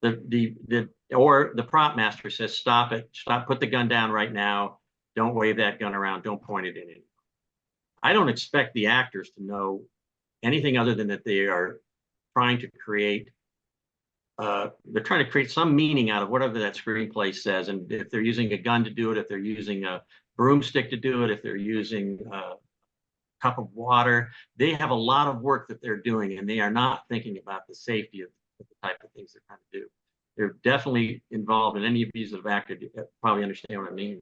Or the prop master says, stop it, put the gun down right now. Don't wave that gun around. Don't point it in it. I don't expect the actors to know anything other than that they are trying to create some meaning out of whatever that screenplay says. And if they're using a gun to do it, if they're using a broomstick to do it, if they're using a cup of water, they have a lot of work that they're doing, and they are not thinking about the safety of the type of things they're trying to do. They're definitely involved, and any of these that have acted probably understand what I mean.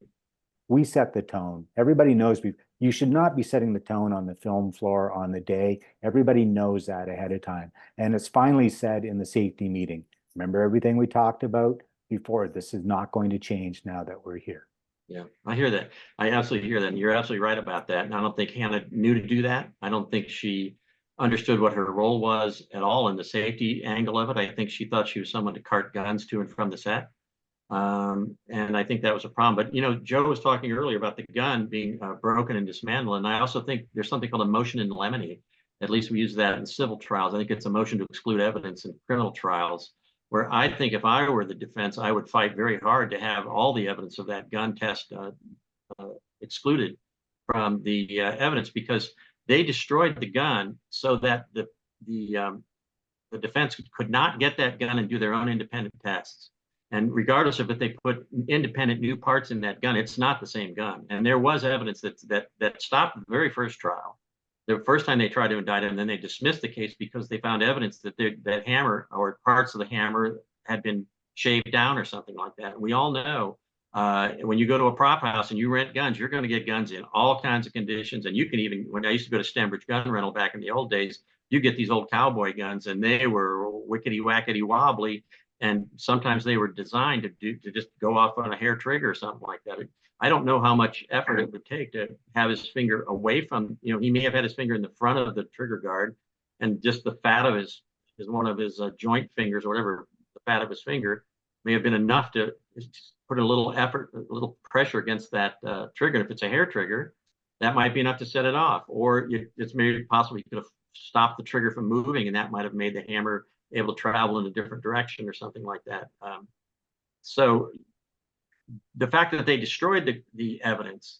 We set the tone. Everybody knows you should not be setting the tone on the film floor on the day. Everybody knows that ahead of time. And it's finally said in the safety meeting. Remember everything we talked about before? This is not going to change now that we're here.
Yeah, I hear that. I absolutely hear that. And you're absolutely right about that. And I don't think Hannah knew to do that. I don't think she understood what her role was at all in the safety angle of it. I think she thought she was someone to cart guns to and from the set. And I think that was a problem. But, you know, Joe was talking earlier about the gun being broken and dismantled. And I also think there's something called a motion in limine. At least we use that in civil trials. I think it's a motion to exclude evidence in criminal trials, where I think if I were the defense, I would fight very hard to have all the evidence of that gun test excluded from the evidence, because they destroyed the gun so that the defense could not get that gun and do their own independent tests. And regardless of if they put independent new parts in that gun, it's not the same gun. And there was evidence that stopped the very first trial. The first time they tried to indict him, then they dismissed the case because they found evidence that that hammer or parts of the hammer had been shaved down or something like that. And we all know when you go to a prop house and you rent guns, you're going to get guns in all kinds of conditions. And you can even, when I used to go to Stembridge Gun Rental back in the old days, you get these old cowboy guns and they were wickety wackety wobbly. And sometimes they were designed to just go off on a hair trigger or something like that. I don't know how much effort it would take to have his finger away from, you know, he may have had his finger in the front of the trigger guard, and just the fat of his one of his joint fingers or whatever, the fat of his finger may have been enough to put a little effort, a little pressure against that trigger. If it's a hair trigger, that might be enough to set it off. Or it's maybe possible you could have stopped the trigger from moving, and that might have made the hammer able to travel in a different direction or something like that. So the fact that they destroyed the evidence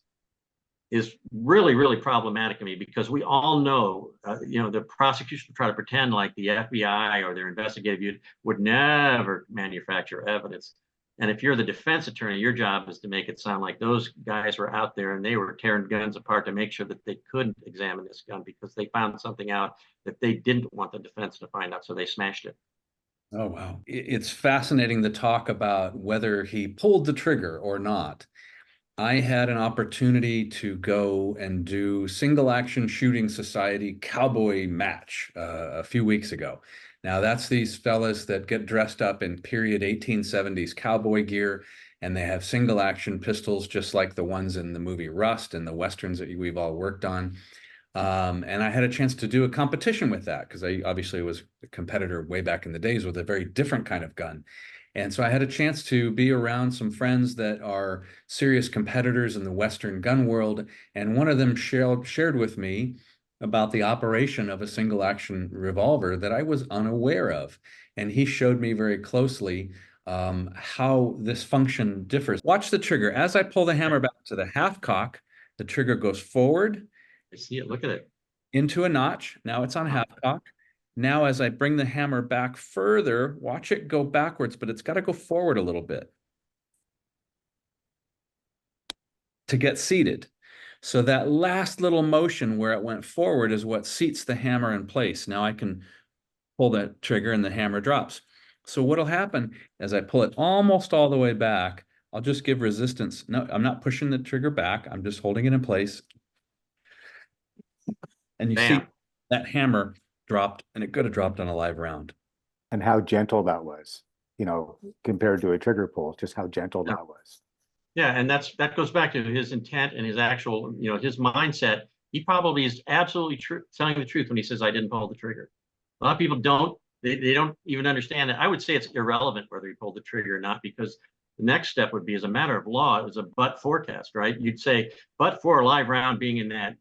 is really, really problematic to me, because we all know, you know, the prosecution would try to pretend like the FBI or their investigative unit would never manufacture evidence. And if you're the defense attorney, your job is to make it sound like those guys were out there and they were tearing guns apart to make sure that they couldn't examine this gun because they found something out that they didn't want the defense to find out, so they smashed it.
Oh, wow. It's fascinating to talk about whether he pulled the trigger or not. I had an opportunity to go and do Single Action Shooting Society cowboy match a few weeks ago. Now, that's these fellas that get dressed up in period 1870s cowboy gear, and they have single action pistols just like the ones in the movie Rust and the Westerns that we've all worked on. And I had a chance to do a competition with that because I obviously was a competitor way back in the days with a very different kind of gun. And so I had a chance to be around some friends that are serious competitors in the Western gun world. And one of them shared with me about the operation of a single action revolver that I was unaware of. And he showed me very closely how this function differs. Watch the trigger. As I pull the hammer back to the half cock, the trigger goes forward.
I see it. Look at it.
Into a notch. Now it's on half cock. Now, as I bring the hammer back further, watch it go backwards, but it's got to go forward a little bit to get seated. So that last little motion where it went forward is what seats the hammer in place. Now I can pull that trigger and the hammer drops. So what'll happen as I pull it almost all the way back, I'll just give resistance. No, I'm not pushing the trigger back. I'm just holding it in place. And you see that hammer dropped, and it could have dropped on a live round.
And how gentle that was, you know, compared to a trigger pull, just how gentle that was.
Yeah, and that goes back to his intent and his actual, you know, his mindset. He probably is absolutely telling the truth when he says, I didn't pull the trigger. A lot of people don't, they don't even understand it. I would say it's irrelevant whether he pulled the trigger or not, because the next step would be, as a matter of law, it was a but-for test, right? You'd say, but for a live round being in that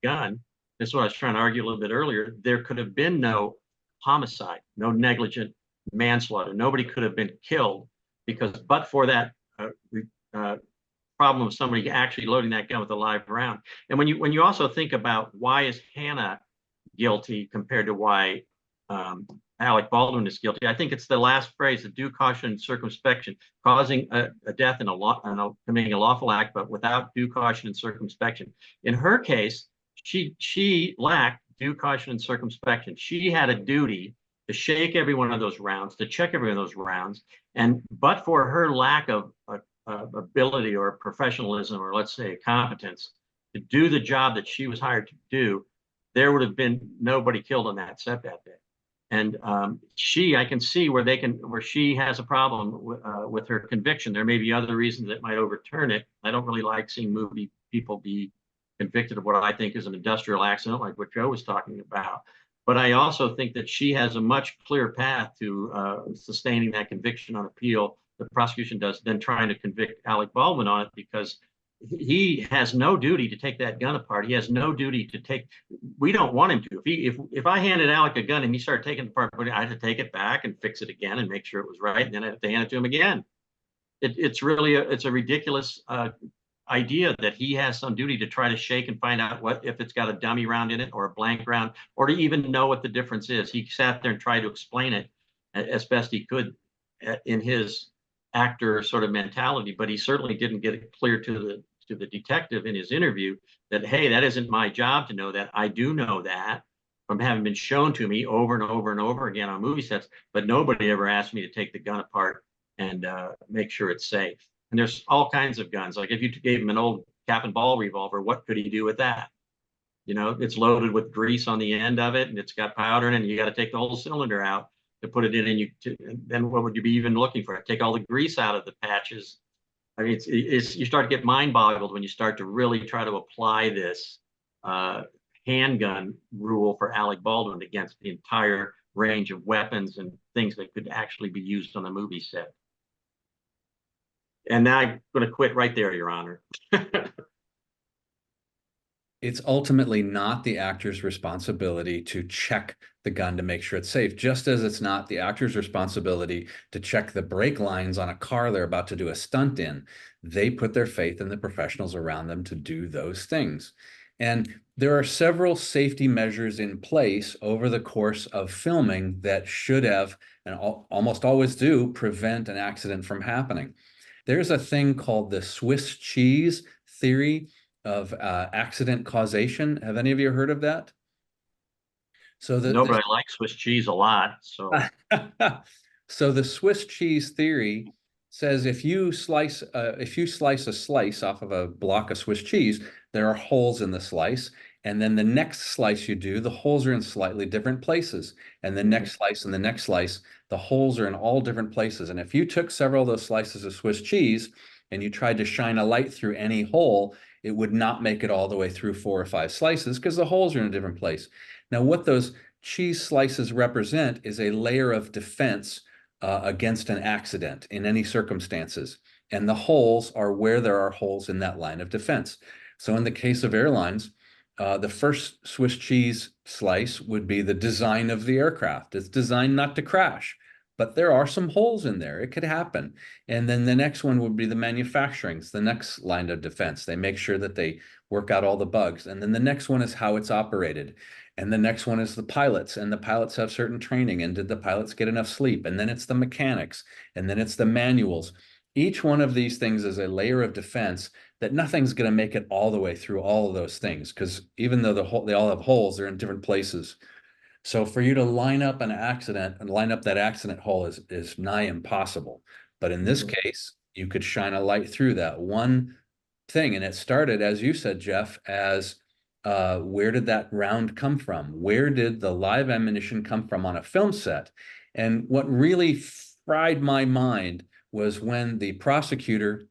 gun, this is what I was trying to argue a little bit earlier, there could have been no homicide, no negligent manslaughter. Nobody could have been killed, because but for that problem of somebody actually loading that gun with a live round. And when you also think about why is Hannah guilty compared to why Alec Baldwin is guilty, I think it's the last phrase, the due caution and circumspection, causing a death in committing a lawful act, but without due caution and circumspection. In her case, she lacked due caution and circumspection. She had a duty to shake every one of those rounds, to check every one of those rounds. And but for her lack of ability or professionalism, or let's say competence, to do the job that she was hired to do, there would have been nobody killed on that set that day. And I can see where she has a problem with her conviction. There may be other reasons that might overturn it. I don't really like seeing movie people be convicted of what I think is an industrial accident, like what Joe was talking about. But I also think that she has a much clearer path to sustaining that conviction on appeal, the prosecution does, than trying to convict Alec Baldwin on it, because he has no duty to take that gun apart. He has no duty to take. We don't want him to. If I handed Alec a gun and he started taking it apart, I had to take it back and fix it again and make sure it was right, and then I have to hand it to him again. It's really it's a ridiculous idea that he has some duty to try to shake and find out what if it's got a dummy round in it or a blank round, or to even know what the difference is. He sat there and tried to explain it as best he could in his actor sort of mentality, but he certainly didn't get it clear to the detective in his interview that, hey, that isn't my job to know that. I do know that from having been shown to me over and over and over again on movie sets, but nobody ever asked me to take the gun apart and make sure it's safe. And there's all kinds of guns. Like if you gave him an old cap and ball revolver, what could he do with that? You know, it's loaded with grease on the end of it, and it's got powder in it, and you got to take the whole cylinder out to put it in, and then what would you be even looking for? Take all the grease out of the patches. I mean, it's you start to get mind boggled when you start to really try to apply this handgun rule for Alec Baldwin against the entire range of weapons and things that could actually be used on a movie set. And now I'm going to quit right there, Your Honor.
It's ultimately not the actor's responsibility to check the gun to make sure it's safe, just as it's not the actor's responsibility to check the brake lines on a car they're about to do a stunt in. They put their faith in the professionals around them to do those things. And there are several safety measures in place over the course of filming that should have, and almost always do, prevent an accident from happening. There's a thing called the Swiss cheese theory of accident causation. Have any of you heard of that?
So no, but I like Swiss cheese a lot. So,
so the Swiss cheese theory says if you slice a slice off of a block of Swiss cheese, there are holes in the slice, and then the next slice you do, the holes are in slightly different places, and the next slice and the next slice, the holes are in all different places. And if you took several of those slices of Swiss cheese and you tried to shine a light through any hole, it would not make it all the way through 4 or 5 slices because the holes are in a different place. Now, what those cheese slices represent is a layer of defense against an accident in any circumstances. And the holes are where there are holes in that line of defense. So in the case of airlines, the first Swiss cheese slice would be the design of the aircraft. It's designed not to crash, but there are some holes in there. It could happen. And then the next one would be the manufacturing. It's the next line of defense. They make sure that they work out all the bugs. And then the next one is how it's operated. And the next one is the pilots, and the pilots have certain training. And did the pilots get enough sleep? And then it's the mechanics, and then it's the manuals. Each one of these things is a layer of defense that nothing's going to make it all the way through all of those things, because even though they all have holes, they're in different places. So for you to line up an accident and line up that accident hole is nigh impossible. But in this case, you could shine a light through that one thing. And it started, as you said, Jeff, as where did that round come from? Where did the live ammunition come from on a film set? And what really fried my mind was when the prosecutor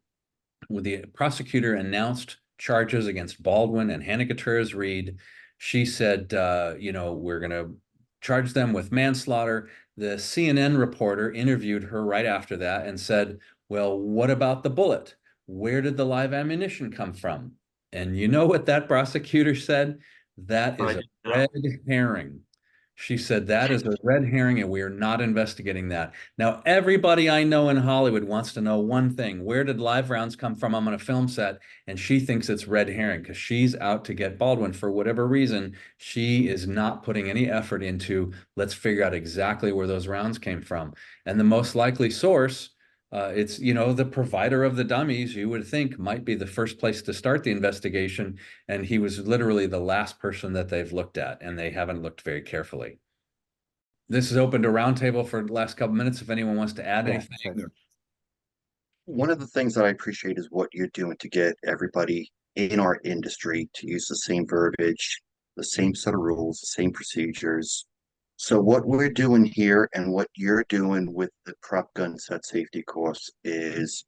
announced charges against Baldwin and Hannah Gutierrez Reed. She said, we're going to charge them with manslaughter. The CNN reporter interviewed her right after that and said, well, what about the bullet? Where did the live ammunition come from? And you know what that prosecutor said? That is a red herring. She said, that is a red herring, and we are not investigating that. Now, everybody I know in Hollywood wants to know one thing. Where did live rounds come from on a film set? And she thinks it's red herring because she's out to get Baldwin. For whatever reason, she is not putting any effort into, let's figure out exactly where those rounds came from. And the most likely source, it's, the provider of the dummies, you would think might be the first place to start the investigation. And he was literally the last person that they've looked at, and they haven't looked very carefully. This is open to roundtable for the last couple minutes. If anyone wants to add anything.
One of the things that I appreciate is what you're doing to get everybody in our industry to use the same verbiage, the same set of rules, the same procedures. So what we're doing here and what you're doing with the prop gun set safety course is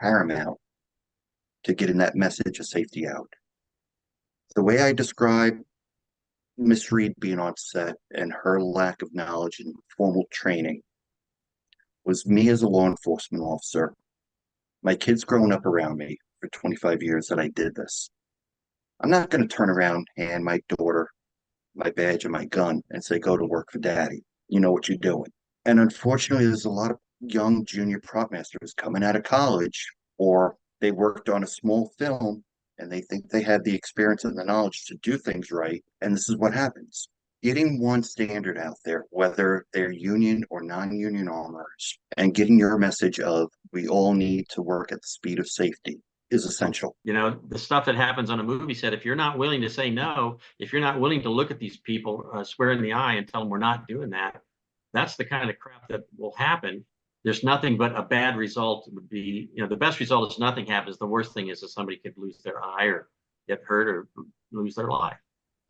paramount to getting that message of safety out. The way I describe Miss Reed being on set and her lack of knowledge and formal training was me as a law enforcement officer. My kids growing up around me for 25 years that I did this. I'm not going to turn around, hand my daughter my badge and my gun and say, go to work for daddy. You know what you're doing. And unfortunately, there's a lot of young junior prop masters coming out of college, or they worked on a small film and they think they have the experience and the knowledge to do things right. And this is what happens. Getting one standard out there, whether they're union or non-union armors, and getting your message of we all need to work at the speed of safety is essential.
You know, the stuff that happens on a movie set, if you're not willing to say no, if you're not willing to look at these people square in the eye and tell them we're not doing that, that's the kind of crap that will happen. There's nothing but a bad result would be, you know, the best result is nothing happens. The worst thing is that somebody could lose their eye or get hurt or lose their life.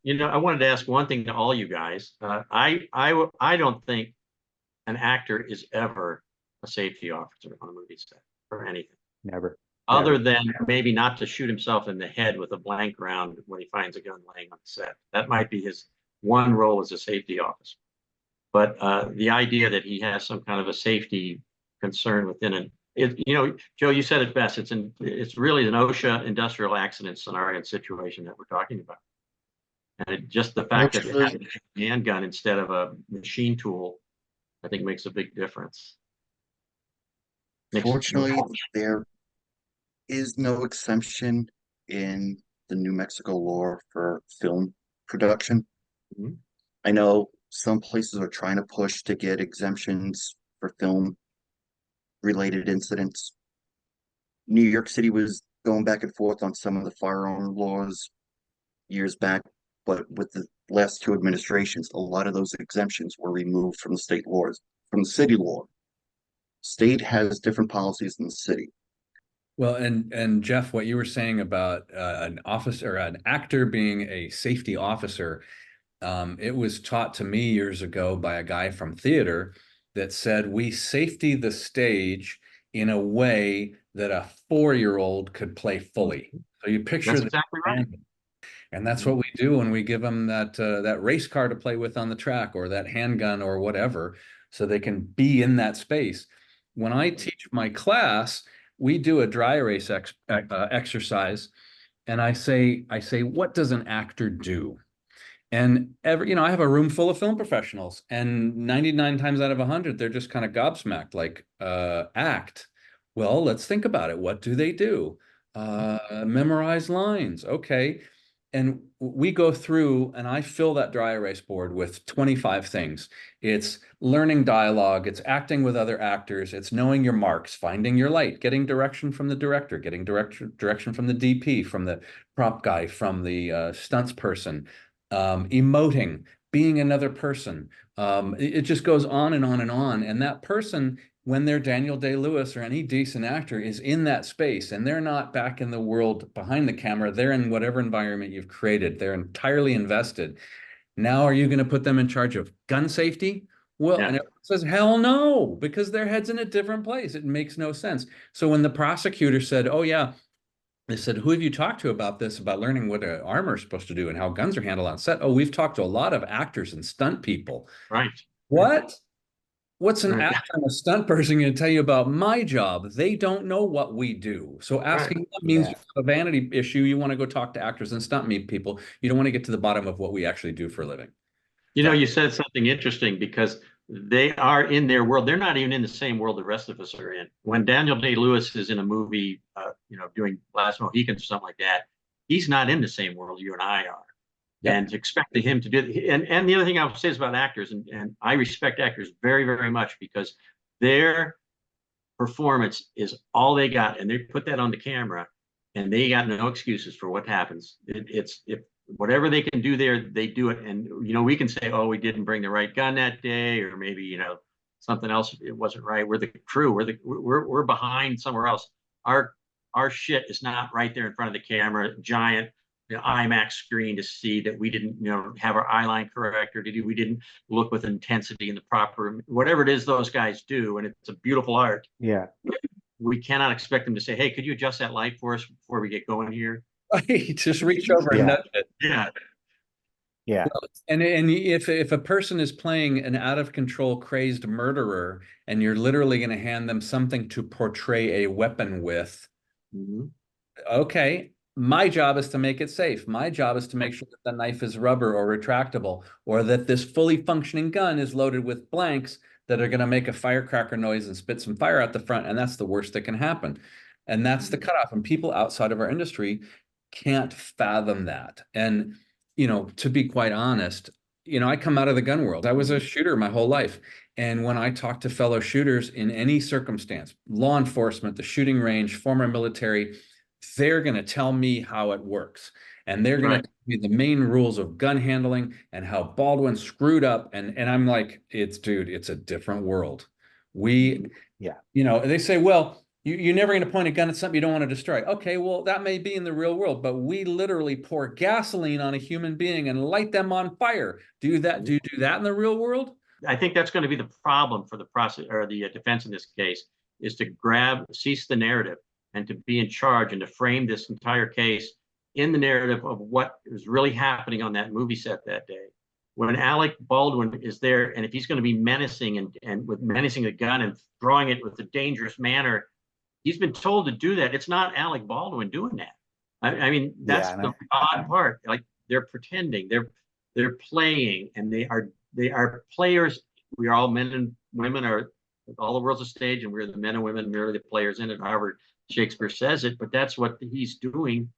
You know, I wanted to ask one thing to all you guys. I don't think an actor is ever a safety officer on a movie set or anything.
Never.
Other than maybe not to shoot himself in the head with a blank round when he finds a gun laying on the set. That might be his one role as a safety officer. But the idea that he has some kind of a safety concern within it, you know, Joe, you said it best. It's really an OSHA industrial accident scenario and situation that we're talking about. And just the fact that it has a handgun instead of a machine tool, I think makes a big difference.
Fortunately, there is no exemption in the New Mexico law for film production.
Mm-hmm.
I know some places are trying to push to get exemptions for film related incidents. New York City was going back and forth on some of the firearm laws years back, but with the last two administrations, a lot of those exemptions were removed from the state laws, from the city law. State has different policies than the city.
Well, and Jeff, what you were saying about an officer, an actor being a safety officer, it was taught to me years ago by a guy from theater that said we safety the stage in a way that a 4-year-old could play fully. So you picture
that's exactly right.
And that's what we do when we give them that race car to play with on the track or that handgun or whatever, so they can be in that space. When I teach my class, we do a dry erase exercise, and I say, what does an actor do? And I have a room full of film professionals, and 99 times out of 100, they're just kind of gobsmacked, like, act. Well, let's think about it. What do they do? Memorize lines. Okay. And we go through and I fill that dry erase board with 25 things. It's learning dialogue, it's acting with other actors, it's knowing your marks, finding your light, getting direction from the director, getting direction from the DP, from the prop guy, from the stunts person, emoting, being another person. It just goes on and on and on. And that person, when they're Daniel Day-Lewis or any decent actor, is in that space and they're not back in the world behind the camera. They're in whatever environment you've created. They're entirely invested. Now, are you going to put them in charge of gun safety? Well, and it says, hell no, because their head's in a different place. It makes no sense. So when the prosecutor said, oh yeah, they said, who have you talked to about this, about learning what an armor is supposed to do and how guns are handled on set? Oh, we've talked to a lot of actors and stunt people.
Right.
What? What's an actor and a stunt person going to tell you about my job? They don't know what we do. So asking them means you have a vanity issue. You want to go talk to actors and stunt people. You don't want to get to the bottom of what we actually do for a living.
You know, you said something interesting because they are in their world. They're not even in the same world the rest of us are in. When Daniel Day-Lewis is in a movie, doing Last Mohicans or something like that, he's not in the same world you and I are. Yep. And to expect him to do and the other thing I would say is about actors, and I respect actors very, very much because their performance is all they got, and they put that on the camera, and they got no excuses for what happens. It's whatever they can do there, they do it. And we can say, oh, we didn't bring the right gun that day, or maybe something else, it wasn't right. We're the crew. We're behind somewhere else. Our shit is not right there in front of the camera, giant IMAX screen to see that we didn't have our eye line correct, or we didn't look with intensity in the proper, whatever it is those guys do, and it's a beautiful art.
Yeah,
we cannot expect them to say, hey, could you adjust that light for us before we get going here?
Just reach over and nudge it.
Yeah.
Yeah,
And if a person is playing an out of control crazed murderer and you're literally going to hand them something to portray a weapon with,
Mhm.
okay, my job is to make it safe. My job is to make sure that the knife is rubber or retractable, or that this fully functioning gun is loaded with blanks that are going to make a firecracker noise and spit some fire out the front. And that's the worst that can happen. And that's the cutoff. And people outside of our industry can't fathom that. And, to be quite honest, I come out of the gun world. I was a shooter my whole life. And when I talk to fellow shooters in any circumstance, law enforcement, the shooting range, former military, they're going to tell me how it works. And they're going to tell me the main rules of gun handling and how Baldwin screwed up. And I'm like, it's a different world.
yeah,
They say, well, you're never going to point a gun at something you don't want to destroy. Okay, well, that may be in the real world, but we literally pour gasoline on a human being and light them on fire. Do you do that in the real world?
I think that's going to be the problem for the process or the defense in this case, is to cease the narrative and to be in charge and to frame this entire case in the narrative of what was really happening on that movie set that day. When Alec Baldwin is there, and if he's going to be menacing and with menacing a gun and throwing it with a dangerous manner, he's been told to do that. It's not Alec Baldwin doing that. I mean, that's
yeah,
the odd part. Like, they're pretending, they're playing, and they are players. We are all men and women, are all the world's a stage, and we're the men and women merely the players in it, however Shakespeare says it. But that's what he's doing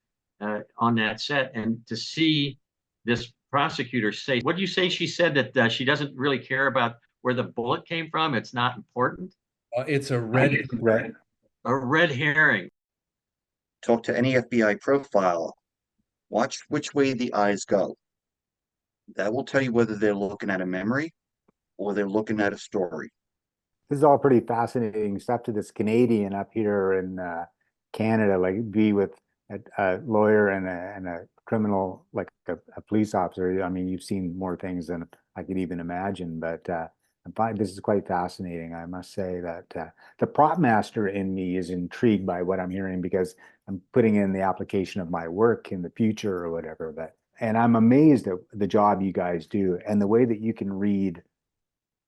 on that set. And to see this prosecutor say, what do you say she said, that she doesn't really care about where the bullet came from? It's not important.
It's a red.
A red herring.
Talk to any FBI profiler. Watch which way the eyes go. That will tell you whether they're looking at a memory or they're looking at a story.
this is all pretty fascinating stuff to this Canadian up here in Canada, like be with a lawyer and a criminal, like a police officer. I mean, you've seen more things than I could even imagine, but I find this is quite fascinating. I must say that the prop master in me is intrigued by what I'm hearing because I'm putting in the application of my work in the future or whatever. And I'm amazed at the job you guys do and the way that you can read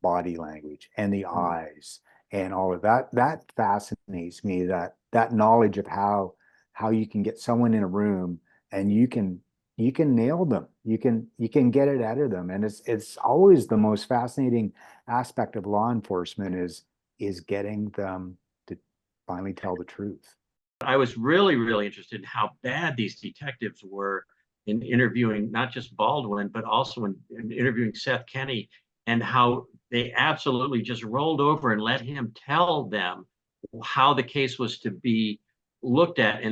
body language and the eyes and all of that. That fascinates me, that knowledge of how you can get someone in a room and you can nail them. You can get it out of them. And it's always the most fascinating aspect of law enforcement is getting them to finally tell the truth.
I was really, really interested in how bad these detectives were in interviewing not just Baldwin, but also in interviewing Seth Kenney, and how they absolutely just rolled over and let him tell them how the case was to be looked at.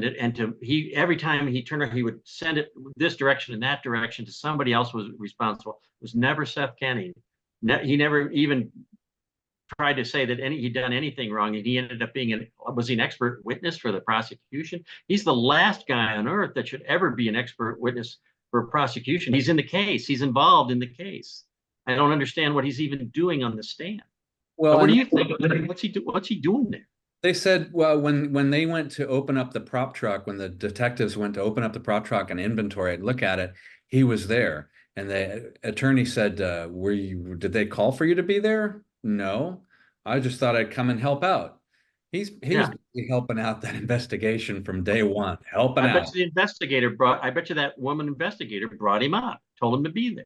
He every time he turned around, he would send it this direction and that direction to somebody else was responsible. It was never Seth Kenney. He never even tried to say that he'd done anything wrong, and he ended up being was he an expert witness for the prosecution? He's the last guy on earth that should ever be an expert witness for prosecution. He's in the case. He's involved in the case. I don't understand what he's even doing on the stand.
Well,
but what do you think? What's he doing there?
They said, well, when they went to open up the prop truck, when the detectives went to open up the prop truck and inventory and look at it, he was there. And the attorney said, did they call for you to be there? No, I just thought I'd come and help out. He was helping out that investigation from day one, helping
I
out.
bet you I bet you that woman investigator brought him up, told him to be there,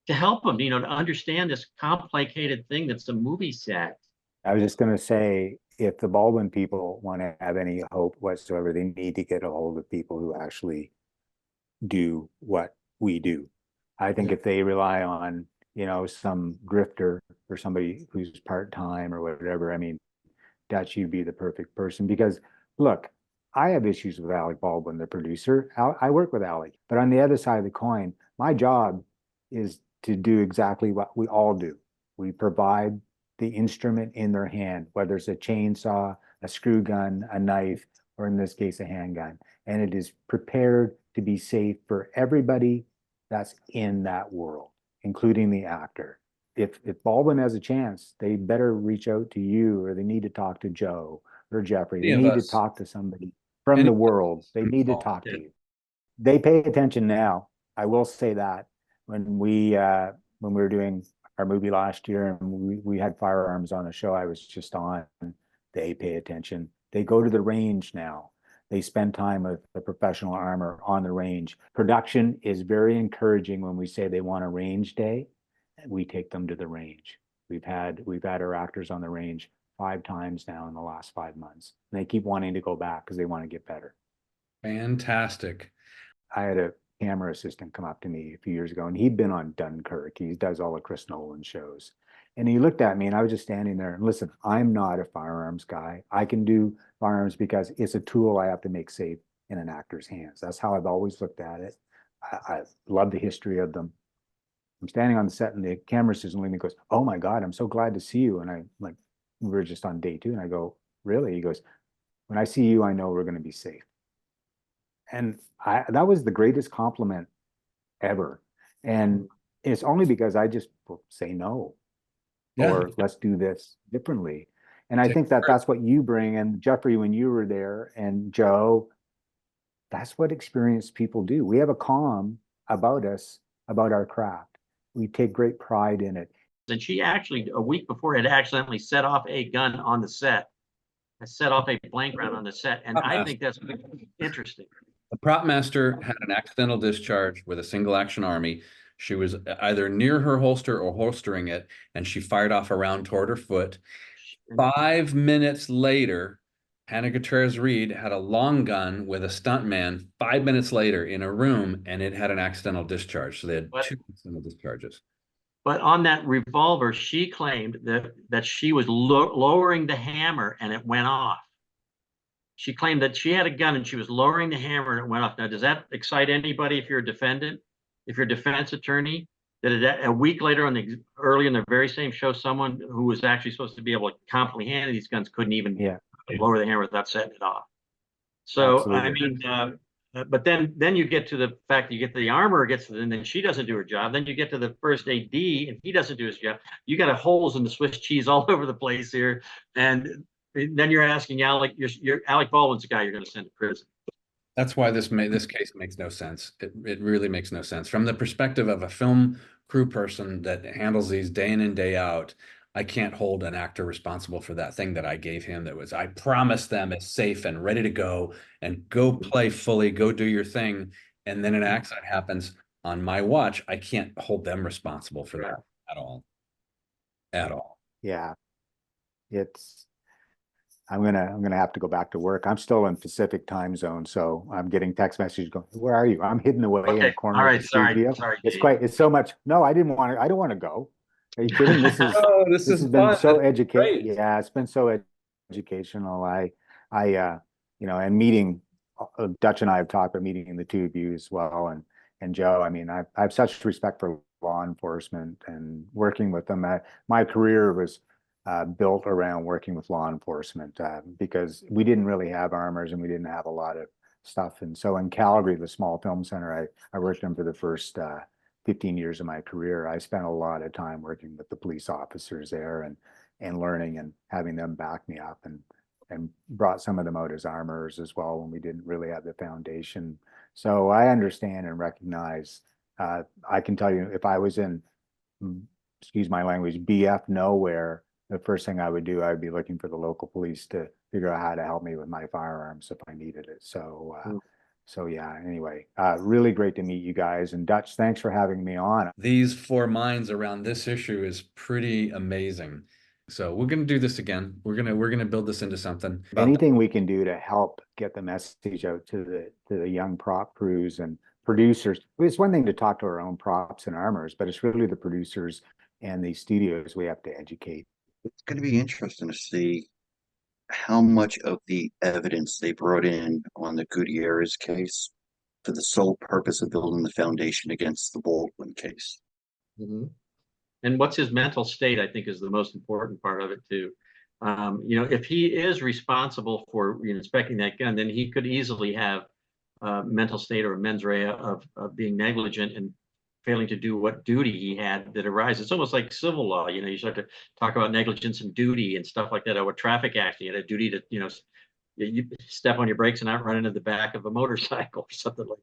to help him, to understand this complicated thing that's a movie set.
I was just going to say, if the Baldwin people want to have any hope whatsoever, they need to get a hold of people who actually do what we do. I think if they rely on, some grifter or somebody who's part-time or whatever, I mean, Dutch, you'd be the perfect person because look, I have issues with Alec Baldwin, the producer. I work with Alec, but on the other side of the coin, my job is to do exactly what we all do. We provide the instrument in their hand, whether it's a chainsaw, a screw gun, a knife, or in this case, a handgun. And it is prepared to be safe for everybody that's in that world, including the actor. If Baldwin has a chance, they better reach out to you, or they need to talk to Joe or Jeffrey. They need to talk to somebody from the world. They need to talk to you. They pay attention now. I will say that. when we were doing our movie last year and we had firearms on the show I was just on, they pay attention. They go to the range now. They spend time with the professional armor on the range. Production is very encouraging when we say they want a range day. We take them to the range. We've had our actors on the range 5 times now in the last 5 months. And they keep wanting to go back because they want to get better.
Fantastic.
I had a camera assistant come up to me a few years ago, and he'd been on Dunkirk. He does all the Chris Nolan shows. And he looked at me, and I was just standing there. And listen, I'm not a firearms guy. I can do firearms because it's a tool I have to make safe in an actor's hands. That's how I've always looked at it. I love the history of them. I'm standing on the set, and the camera assistant leaves me, goes, "Oh my God, I'm so glad to see you." And I like, we were just on day 2, and I go, "Really?" He goes, "When I see you, I know we're going to be safe." And that was the greatest compliment ever. And it's only because I just say no, or let's do this differently. And I think that that's what you bring. And Jeffrey, when you were there, and Joe, that's what experienced people do. We have a calm about us, about our craft. We take great pride in it.
And she actually, a week before, had accidentally set off a gun on the set. I set off a blank round on the set. And I think that's interesting.
The prop master had an accidental discharge with a single action army. She was either near her holster or holstering it, and she fired off a round toward her foot. 5 minutes later, Hannah Gutierrez Reed had a long gun with a stuntman 5 minutes later in a room, and it had an accidental discharge. So they had 2 accidental discharges.
But on that revolver, she claimed that she was lowering the hammer and it went off. She claimed that she had a gun and she was lowering the hammer and it went off. Now, does that excite anybody if you're a defendant, if you're a defense attorney? That a week later, early in the very same show, someone who was actually supposed to be able to competently handle these guns couldn't even lower the hammer without setting it off. So, absolutely. I mean, but then you get to the fact that you get the armor and then she doesn't do her job. Then you get to the first AD and he doesn't do his job. You got holes in the Swiss cheese all over the place here. And then you're asking Alec, Alec Baldwin's the guy you're going to send to prison.
That's why this case makes no sense. It really makes no sense. From the perspective of a film crew person that handles these day in and day out, I can't hold an actor responsible for that thing that I gave him that was, I promised them it's safe and ready to go and go play fully, go do your thing. And then an accident happens on my watch. I can't hold them responsible for that at all. At all.
Yeah. I'm gonna have to go back to work. I'm still in Pacific time zone, so I'm getting text messages going, "Where are you?" I'm hidden away in the corner.
All right,
of the studio.
Sorry.
It's so much. No, I don't want to go. Are you kidding? This has been so educational. Yeah, it's been so educational. And meeting Dutch and I have talked about meeting the 2 of you as well, and Joe. I mean, I have such respect for law enforcement and working with them. My career was built around working with law enforcement because we didn't really have armors and we didn't have a lot of stuff. And so in Calgary, the small film center, I worked in for the first 15 years of my career. I spent a lot of time working with the police officers there and learning and having them back me up and brought some of them out as armors as well when we didn't really have the foundation. So I understand and recognize. I can tell you, if I was in, excuse my language, BF nowhere, the first thing I would do, I'd be looking for the local police to figure out how to help me with my firearms if I needed it. So yeah, anyway, really great to meet you guys. And Dutch, thanks for having me on.
These 4 minds around this issue is pretty amazing. So we're going to do this again. We're going to build this into something.
Anything we can do to help get the message out to the young prop crews and producers. It's one thing to talk to our own props and armors, but it's really the producers and the studios we have to educate.
It's going to be interesting to see how much of the evidence they brought in on the Gutierrez case for the sole purpose of building the foundation against the Baldwin case.
Mm-hmm. And what's his mental state, I think, is the most important part of it, too. If he is responsible for inspecting that gun, then he could easily have a mental state or a mens rea of being negligent and failing to do what duty he had that arises. It's almost like civil law. You start to talk about negligence and duty and stuff like that. Or a traffic accident, you had a duty to, you step on your brakes and not run into the back of a motorcycle or something like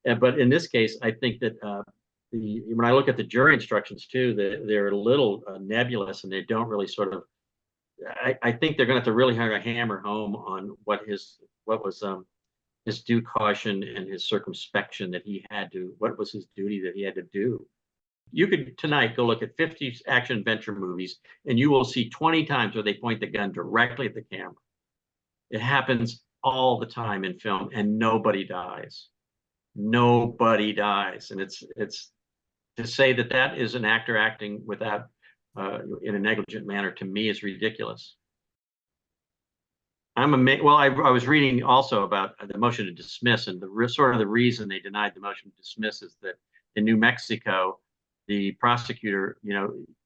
that. But in this case, I think that when I look at the jury instructions too, they're a little nebulous, and they don't really sort of. I think they're going to have to really hammer home on what was his due caution and his circumspection that he had to. What was his duty that he had to do? You could tonight go look at 50 action adventure movies, and you will see 20 times where they point the gun directly at the camera. It happens all the time in film, and nobody dies. Nobody dies, and it's to say that that is an actor acting without in a negligent manner, to me, is ridiculous. I'm amazed. Well, I was reading also about the motion to dismiss, and sort of the reason they denied the motion to dismiss is that in New Mexico, the prosecutor,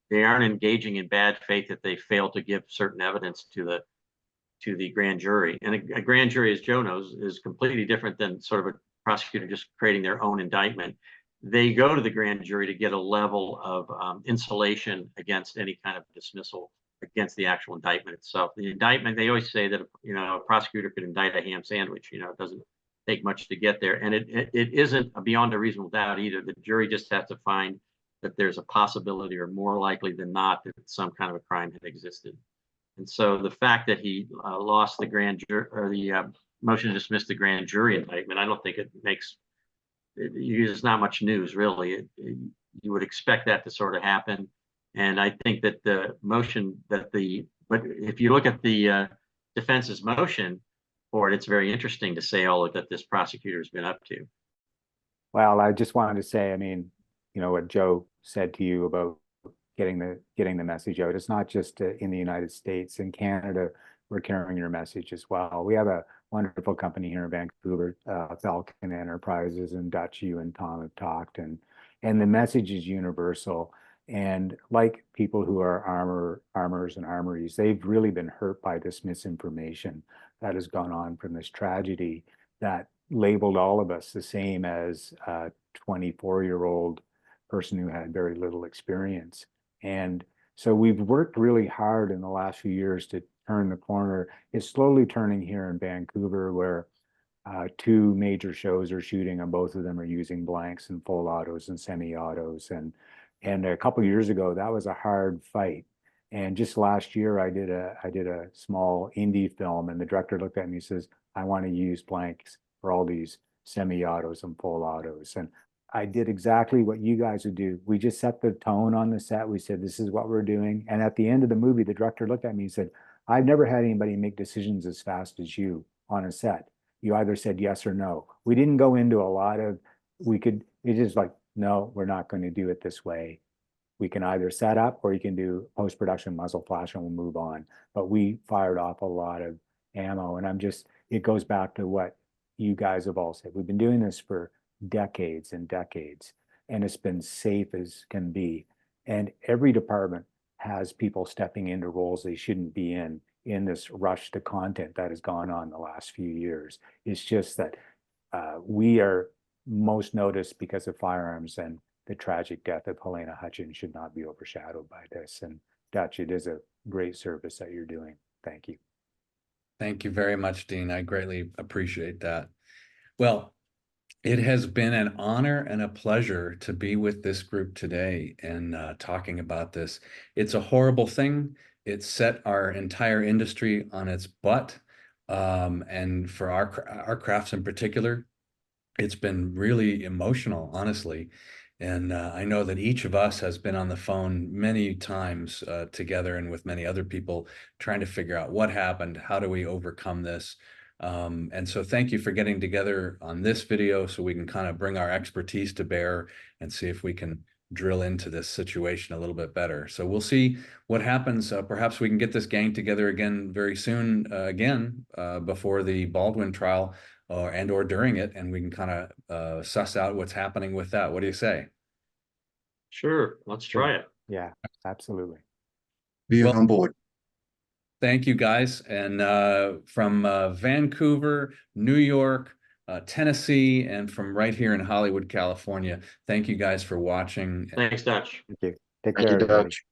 they aren't engaging in bad faith if they fail to give certain evidence to the grand jury. And a grand jury, as Joe knows, is completely different than sort of a prosecutor just creating their own indictment. They go to the grand jury to get a level of insulation against any kind of dismissal against the actual indictment itself. The indictment, they always say that a prosecutor could indict a ham sandwich. It doesn't take much to get there, and it isn't beyond a reasonable doubt either. The jury just has to find that there's a possibility, or more likely than not, that some kind of a crime had existed. And so the fact that he lost the grand jury, or the motion to dismiss the grand jury indictment, I don't think it makes. There's not much news, really. You would expect that to sort of happen. And I think that the motion but if you look at the defense's motion for it, it's very interesting to say all that this prosecutor has been up to.
Well, I just wanted to say, I mean, what Joe said to you about getting the message out. It's not just in the United States. In Canada, we're carrying your message as well. We have a wonderful company here in Vancouver, Falcon Enterprises, and Dutch, you and Tom have talked, and the message is universal. And like people who are armors and armories, they've really been hurt by this misinformation that has gone on from this tragedy that labeled all of us the same as a 24-year-old person who had very little experience. And so we've worked really hard in the last few years to turn the corner. It's slowly turning here in Vancouver, where 2 major shows are shooting, and both of them are using blanks and full autos and semi-autos. And a couple of years ago, that was a hard fight. And just last year, I did a small indie film, and the director looked at me and says, "I want to use blanks for all these semi-autos and full autos." And I did exactly what you guys would do. We just set the tone on the set. We said, this is what we're doing. And at the end of the movie, the director looked at me and said, "I've never had anybody make decisions as fast as you on a set. You either said yes or no." We didn't go into a lot of, it's just like, no, we're not going to do it this way. We can either set up, or you can do post-production muzzle flash and we'll move on. But we fired off a lot of ammo. And it goes back to what you guys have all said. We've been doing this for decades and decades, and it's been safe as can be. And every department has people stepping into roles they shouldn't be in this rush to content that has gone on the last few years. It's just that we are most noticed because of firearms, and the tragic death of Halyna Hutchins should not be overshadowed by this. And Dutch, it is a great service that you're doing. Thank you.
Thank you very much, Dean. I greatly appreciate that. Well, it has been an honor and a pleasure to be with this group today and talking about this. It's a horrible thing. It set our entire industry on its butt. And for our crafts in particular, it's been really emotional, honestly. And I know that each of us has been on the phone many times together and with many other people trying to figure out what happened, how do we overcome this? And so thank you for getting together on this video so we can kind of bring our expertise to bear and see if we can drill into this situation a little bit better. So we'll see what happens. Perhaps we can get this gang together again very soon, before the Baldwin trial or during it, and we can kind of suss out what's happening with that. What do you say?
Sure, let's try it.
Yeah, absolutely.
Be on board.
Thank you, guys. And from Vancouver, New York, Tennessee, and from right here in Hollywood, California, thank you guys for watching.
Thanks, Dutch.
Thank you. Take
Thank
care,
you,
everybody.
Dutch.